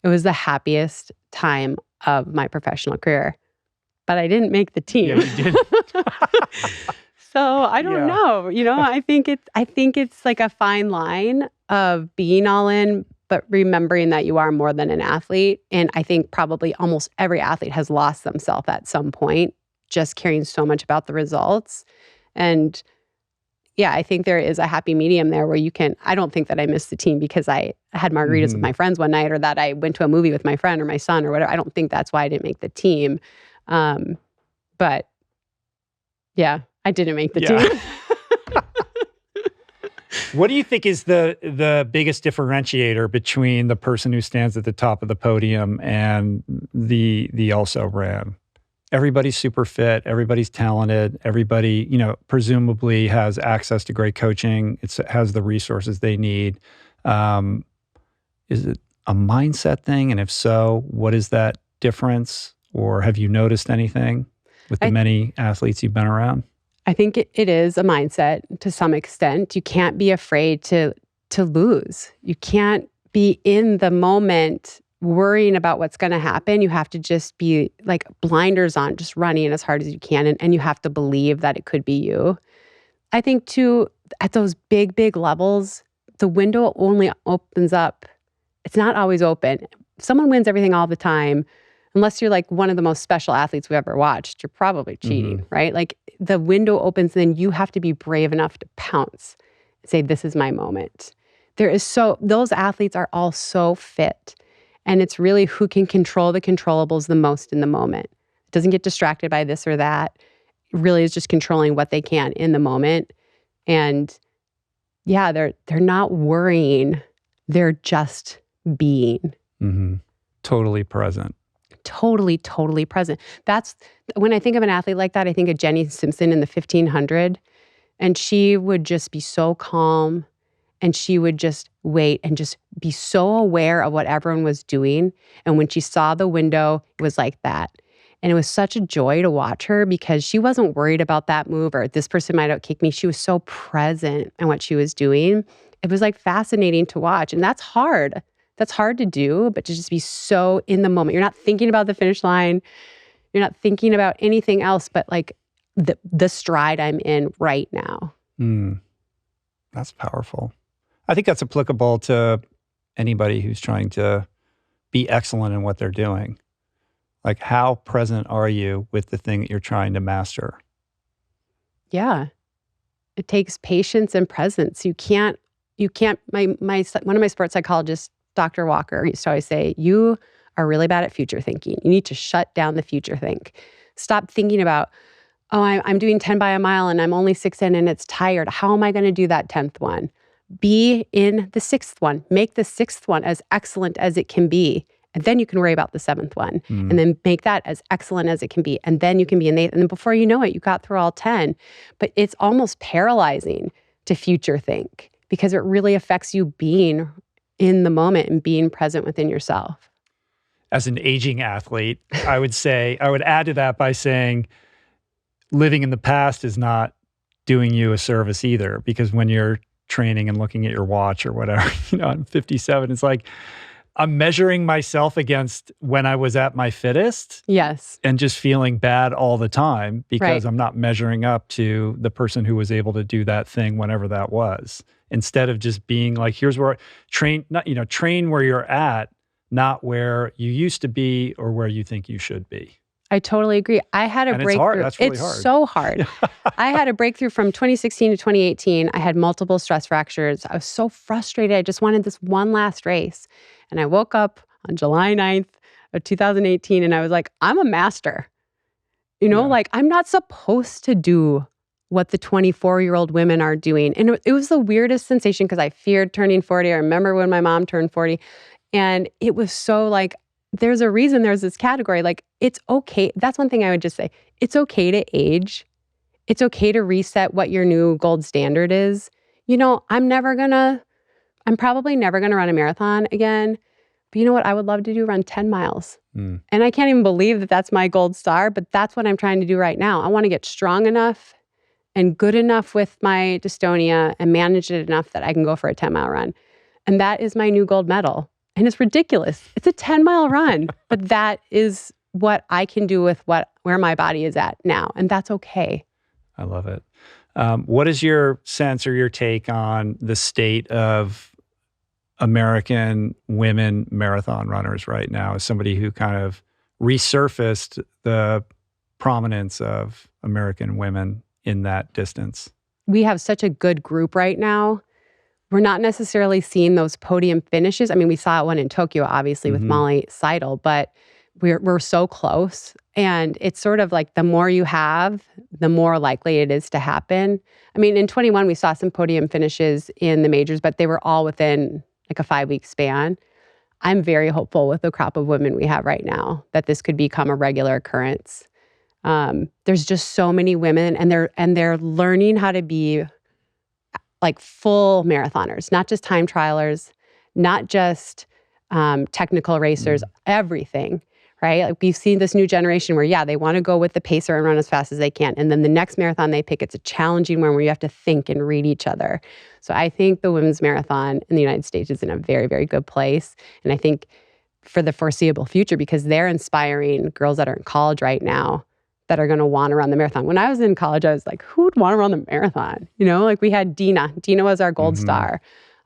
It was the happiest time of my professional career. But I didn't make the team. Yeah, you didn't. So I don't know. I think it's like a fine line of being all in, but remembering that you are more than an athlete. And I think probably almost every athlete has lost themselves at some point, just caring so much about the results. And yeah, I think there is a happy medium there where I don't think that I missed the team because I had margaritas with my friends one night or that I went to a movie with my friend or my son or whatever. I don't think that's why I didn't make the team. But yeah, I didn't make the team. What do you think is the biggest differentiator between the person who stands at the top of the podium and the also ran? Everybody's super fit. Everybody's talented. Everybody, presumably has access to great coaching. It has the resources they need. Is it a mindset thing? And if so, what is that difference? Or have you noticed anything with the many athletes you've been around? I think it is a mindset to some extent. You can't be afraid to lose. You can't be in the moment worrying about what's going to happen. You have to just be like blinders on, just running as hard as you can. And you have to believe that it could be you. I think too, at those big, big levels, the window only opens up. It's not always open. Someone wins everything all the time. Unless you're like one of the most special athletes we've ever watched, you're probably cheating, right? Like the window opens, and then you have to be brave enough to pounce and say, this is my moment. Those athletes are all so fit. And it's really who can control the controllables the most in the moment. It doesn't get distracted by this or that. It really is just controlling what they can in the moment. And yeah, they're not worrying. They're just being. Totally present. Totally, totally present. That's when I think of an athlete like that, I think of Jenny Simpson in the 1500. And she would just be so calm. And she would just wait and just be so aware of what everyone was doing. And when she saw the window, it was like that. And it was such a joy to watch her because she wasn't worried about that move or this person might outkick me. She was so present in what she was doing. It was like fascinating to watch. And that's hard. That's hard to do, but to just be so in the moment. You're not thinking about the finish line. You're not thinking about anything else but like the stride I'm in right now. That's powerful. I think that's applicable to anybody who's trying to be excellent in what they're doing. Like, how present are you with the thing that you're trying to master? Yeah. It takes patience and presence. You can't, one of my sports psychologists, Dr. Walker, used to always say, you are really bad at future thinking. You need to shut down the future think. Stop thinking about, oh, I'm doing 10 by a mile and I'm only 6 in and it's tired. How am I going to do that 10th one? Be in the 6th one. Make the 6th one as excellent as it can be. And then you can worry about the 7th one. And then make that as excellent as it can be. And then you can be in the 8th. And then before you know it, you got through all 10. But it's almost paralyzing to future think because it really affects you being in the moment and being present within yourself. As an aging athlete, I would add to that by saying living in the past is not doing you a service either, because when you're training and looking at your watch or whatever, I'm 57, it's like I'm measuring myself against when I was at my fittest. Yes. And just feeling bad all the time because I'm not measuring up to the person who was able to do that thing whenever that was. Instead of just being like, here's where train where you're at, not where you used to be or where you think you should be. I totally agree. I had a breakthrough. It's hard. That's really hard. It's so hard. I had a breakthrough from 2016 to 2018. I had multiple stress fractures. I was so frustrated. I just wanted this one last race. And I woke up on July 9th of 2018 and I was like, I'm a master. Like I'm not supposed to do what the 24-year-old women are doing. And it was the weirdest sensation because I feared turning 40. I remember when my mom turned 40. And it was so like, there's a reason there's this category. Like, it's okay. That's one thing I would just say. It's okay to age. It's okay to reset what your new gold standard is. I'm probably never going to run a marathon again. But you know what? I would love to do run 10 miles. And I can't even believe that that's my gold star, but that's what I'm trying to do right now. I want to get strong enough and good enough with my dystonia and manage it enough that I can go for a 10-mile run. And that is my new gold medal. And it's ridiculous. It's a 10-mile run, but that is what I can do with where my body is at now. And that's okay. I love it. What is your sense or your take on the state of American women marathon runners right now as somebody who kind of resurfaced the prominence of American women in that distance? We have such a good group right now. We're not necessarily seeing those podium finishes. I mean, we saw one in Tokyo, obviously, with Molly Seidel, but we're so close. And it's sort of like the more you have, the more likely it is to happen. I mean, in 21, we saw some podium finishes in the majors, but they were all within like a 5-week span. I'm very hopeful with the crop of women we have right now that this could become a regular occurrence. There's just so many women, and they're learning how to be like full marathoners, not just time trialers, not just technical racers, everything, right? Like we've seen this new generation where, they want to go with the pacer and run as fast as they can. And then the next marathon they pick, it's a challenging one where you have to think and read each other. So I think the women's marathon in the United States is in a very, very good place. And I think for the foreseeable future because they're inspiring girls that are in college right now that are going to want to run the marathon. When I was in college, I was like, who would want to run the marathon? Like we had Dina. Dina was our gold star.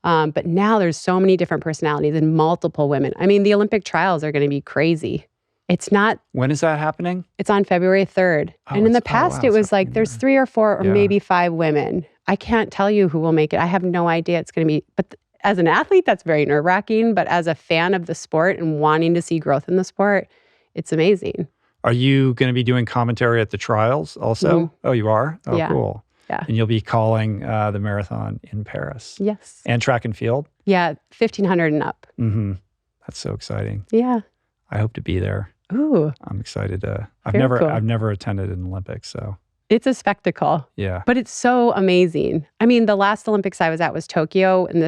But now there's so many different personalities and multiple women. I mean, the Olympic trials are going to be crazy. It's not. When is that happening? It's on February 3rd. And in the past, it was like there's 3 or 4 or maybe 5 women. I can't tell you who will make it. I have no idea it's going to be. But as an athlete, that's very nerve-wracking. But as a fan of the sport and wanting to see growth in the sport, it's amazing. Are you going to be doing commentary at the trials also? Mm-hmm. Oh, you are? Oh, yeah. Cool. Yeah. And you'll be calling the marathon in Paris. Yes. And track and field? Yeah, 1,500 and up. Mm-hmm. That's so exciting. Yeah. I hope to be there. Ooh. I'm excited to. I've Cool. never attended an Olympics, so. It's a spectacle. Yeah. But it's so amazing. I mean, the last Olympics I was at was Tokyo, and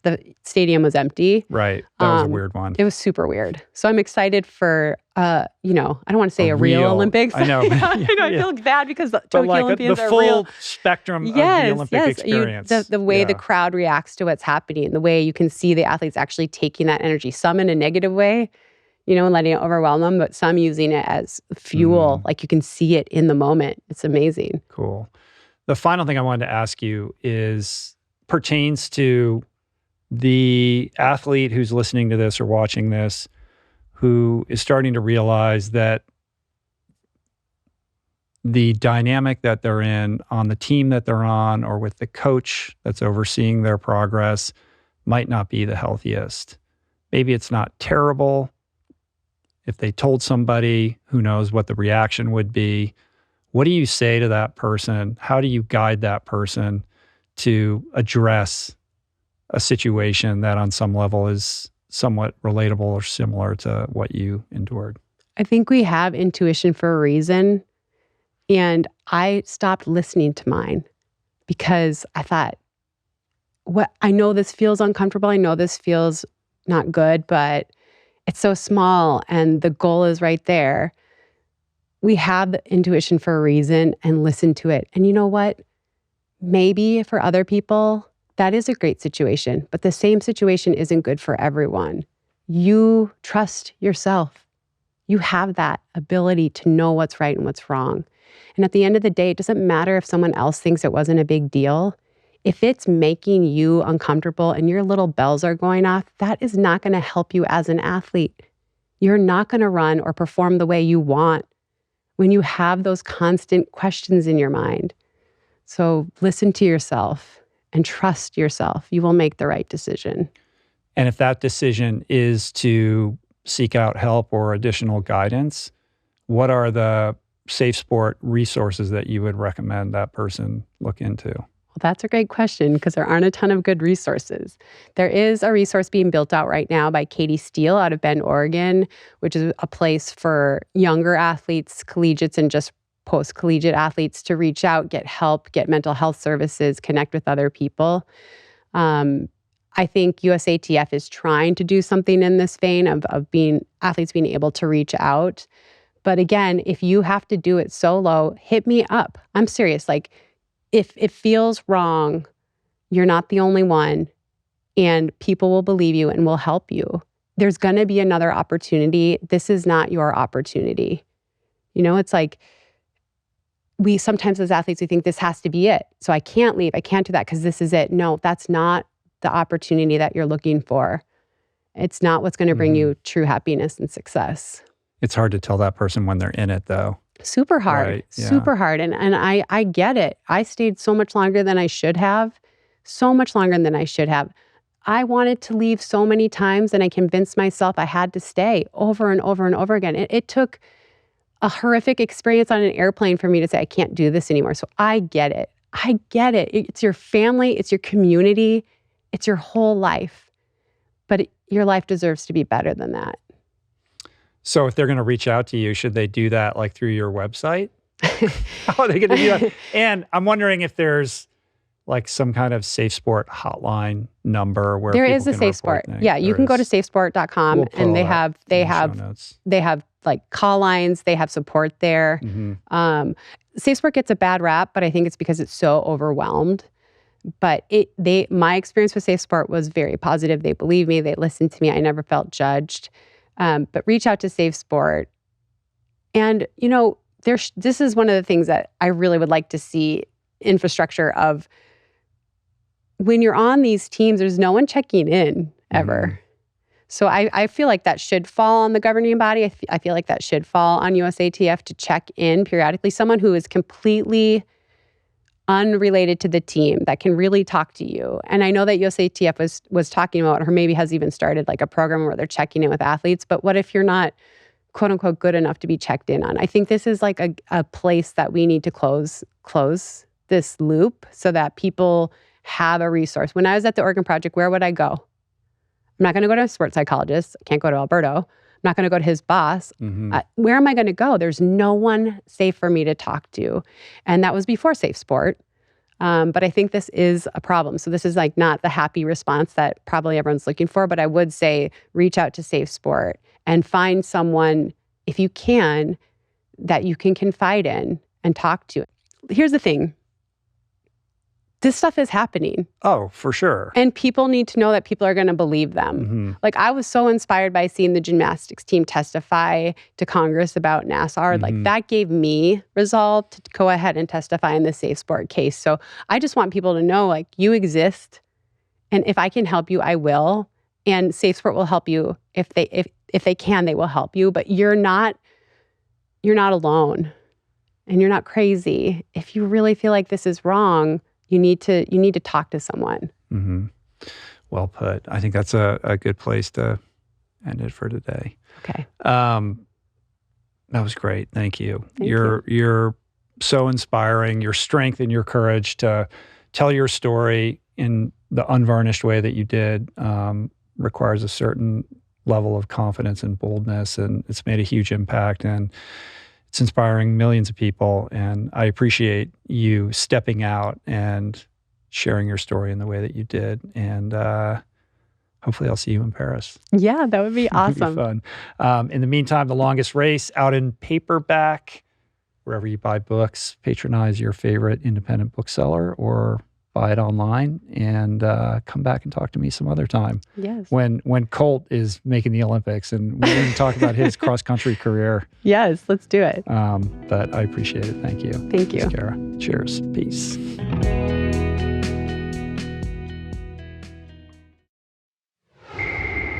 the stadium was empty. Right. That was a weird one. It was super weird. So I'm excited for, I don't want to say a real Olympics. I know. I feel bad because the Tokyo Olympians the are full real. spectrum of the Olympic experience. The way the crowd reacts to what's happening, the way you can see the athletes actually taking that energy, some in a negative way, and letting it overwhelm them, but some using it as fuel. Like you can see it in the moment. It's amazing. Cool. The final thing I wanted to ask you pertains to the athlete who's listening to this or watching this, who is starting to realize that the dynamic that they're in on the team that they're on or with the coach that's overseeing their progress might not be the healthiest. Maybe it's not terrible. If they told somebody, who knows what the reaction would be. What do you say to that person? How do you guide that person to address a situation that on some level is somewhat relatable or similar to what you endured? I think we have intuition for a reason. And I stopped listening to mine because I thought, I know this feels uncomfortable. I know this feels not good, but it's so small and the goal is right there. We have the intuition for a reason and listen to it. And you know what? Maybe for other people, that is a great situation, but the same situation isn't good for everyone. You trust yourself. You have that ability to know what's right and what's wrong. And at the end of the day, it doesn't matter if someone else thinks it wasn't a big deal. If it's making you uncomfortable and your little bells are going off, that is not going to help you as an athlete. You're not going to run or perform the way you want when you have those constant questions in your mind. So listen to yourself and trust yourself. You will make the right decision. And if that decision is to seek out help or additional guidance, what are the safe sport resources that you would recommend that person look into? Well, that's a great question because there aren't a ton of good resources. There is a resource being built out right now by Katie Steele out of Bend, Oregon, which is a place for younger athletes, collegiates, and just post-collegiate athletes to reach out, get help, get mental health services, connect with other people. I think USATF is trying to do something in this vein of athletes being able to reach out. But again, if you have to do it solo, hit me up. I'm serious. Like, if it feels wrong, you're not the only one, and people will believe you and will help you. There's going to be another opportunity. This is not your opportunity. It's like we sometimes as athletes, we think this has to be it. So I can't leave. I can't do that because this is it. No, that's not the opportunity that you're looking for. It's not what's going to bring you true happiness and success. It's hard to tell that person when they're in it, though. Super hard. Right, yeah. Super hard. And I get it. I stayed so much longer than I should have. So much longer than I should have. I wanted to leave so many times and I convinced myself I had to stay over and over and over again. It took a horrific experience on an airplane for me to say, I can't do this anymore. So I get it. I get it. It's your family. It's your community. It's your whole life. But your life deserves to be better than that. So if they're going to reach out to you, should they do that like through your website? How are they going to do that? And I'm wondering if there's like some kind of Safe Sport hotline number where there people is a can Safe Sport. things. Yeah, you can go to safesport.com and they have like call lines. They have support there. Mm-hmm. Safe Sport gets a bad rap, but I think it's because it's so overwhelmed. But my experience with Safe Sport was very positive. They believed me. They listened to me. I never felt judged. But reach out to Safe Sport. And, this is one of the things that I really would like to see infrastructure of. When you're on these teams, there's no one checking in ever. Mm-hmm. So I feel like that should fall on the governing body. I feel like that should fall on USATF to check in periodically. Someone who is completely unrelated to the team that can really talk to you. And I know that USATF was talking about, or maybe has even started like a program where they're checking in with athletes. But what if you're not, quote unquote, good enough to be checked in on? I think this is like a place that we need to close this loop so that people have a resource. When I was at the Oregon Project, where would I go? I'm not going to go to a sports psychologist. I can't go to Alberto. I'm not going to go to his boss. Mm-hmm. Where am I going to go? There's no one safe for me to talk to. And that was before Safe Sport. But I think this is a problem. So this is like not the happy response that probably everyone's looking for, but I would say reach out to Safe Sport and find someone, if you can, that you can confide in and talk to. Here's the thing. This stuff is happening. Oh, for sure. And people need to know that people are going to believe them. Mm-hmm. Like, I was so inspired by seeing the gymnastics team testify to Congress about Nassar. Mm-hmm. Like, that gave me resolve to go ahead and testify in the Safe Sport case. So I just want people to know, like, you exist. And if I can help you, I will. And Safe Sport will help you. If they can, they will help you. But you're not alone. And you're not crazy. If you really feel like this is wrong, you need to talk to someone. Mm-hmm. Well put. I think that's a good place to end it for today. Okay. That was great. Thank you. Thank you. You're so inspiring. Your strength and your courage to tell your story in the unvarnished way that you did requires a certain level of confidence and boldness, and it's made a huge impact. And it's inspiring millions of people, and I appreciate you stepping out and sharing your story in the way that you did. And hopefully I'll see you in Paris. Yeah, that would be awesome. It would be fun. In the meantime, The Longest Race out in paperback, wherever you buy books. Patronize your favorite independent bookseller or buy it online, and come back and talk to me some other time. Yes. When Colt is making the Olympics, and we can talk about his cross-country career. Yes, let's do it. But I appreciate it. Thank you. Thank you. Thanks, Kara. Cheers. Peace.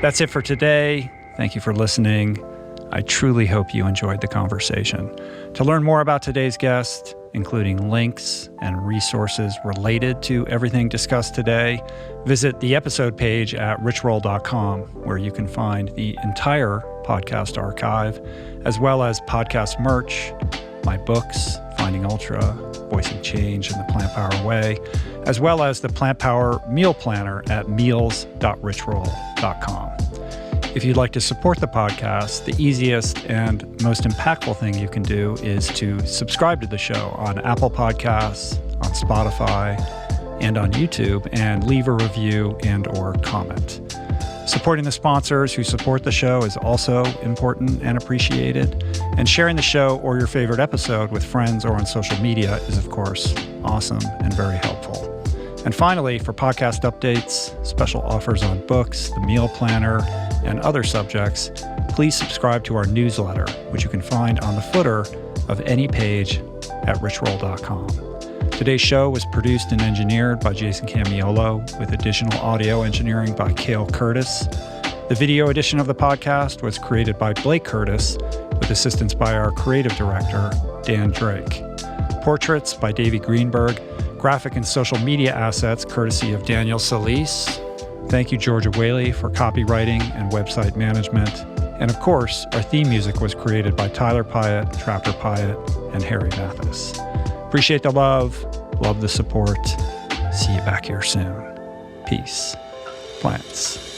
That's it for today. Thank you for listening. I truly hope you enjoyed the conversation. To learn more about today's guest, including links and resources related to everything discussed today, visit the episode page at richroll.com, where you can find the entire podcast archive, as well as podcast merch, my books, Finding Ultra, Voicing Change in the Plant Power Way, as well as the Plant Power Meal Planner at meals.richroll.com. If you'd like to support the podcast, the easiest and most impactful thing you can do is to subscribe to the show on Apple Podcasts, on Spotify, and on YouTube, and leave a review and or comment. Supporting the sponsors who support the show is also important and appreciated. And sharing the show or your favorite episode with friends or on social media is, of course, awesome and very helpful. And finally, for podcast updates, special offers on books, the meal planner, and other subjects, please subscribe to our newsletter, which you can find on the footer of any page at richroll.com. Today's show was produced and engineered by Jason Camiolo, with additional audio engineering by Cale Curtis. The video edition of the podcast was created by Blake Curtis, with assistance by our creative director, Dan Drake. Portraits by Davey Greenberg. Graphic and social media assets courtesy of Daniel Solis. Thank you, Georgia Whaley, for copywriting and website management. And of course, our theme music was created by Tyler Pyatt, Trapper Pyatt, and Harry Mathis. Appreciate the love the support. See you back here soon. Peace. Plants.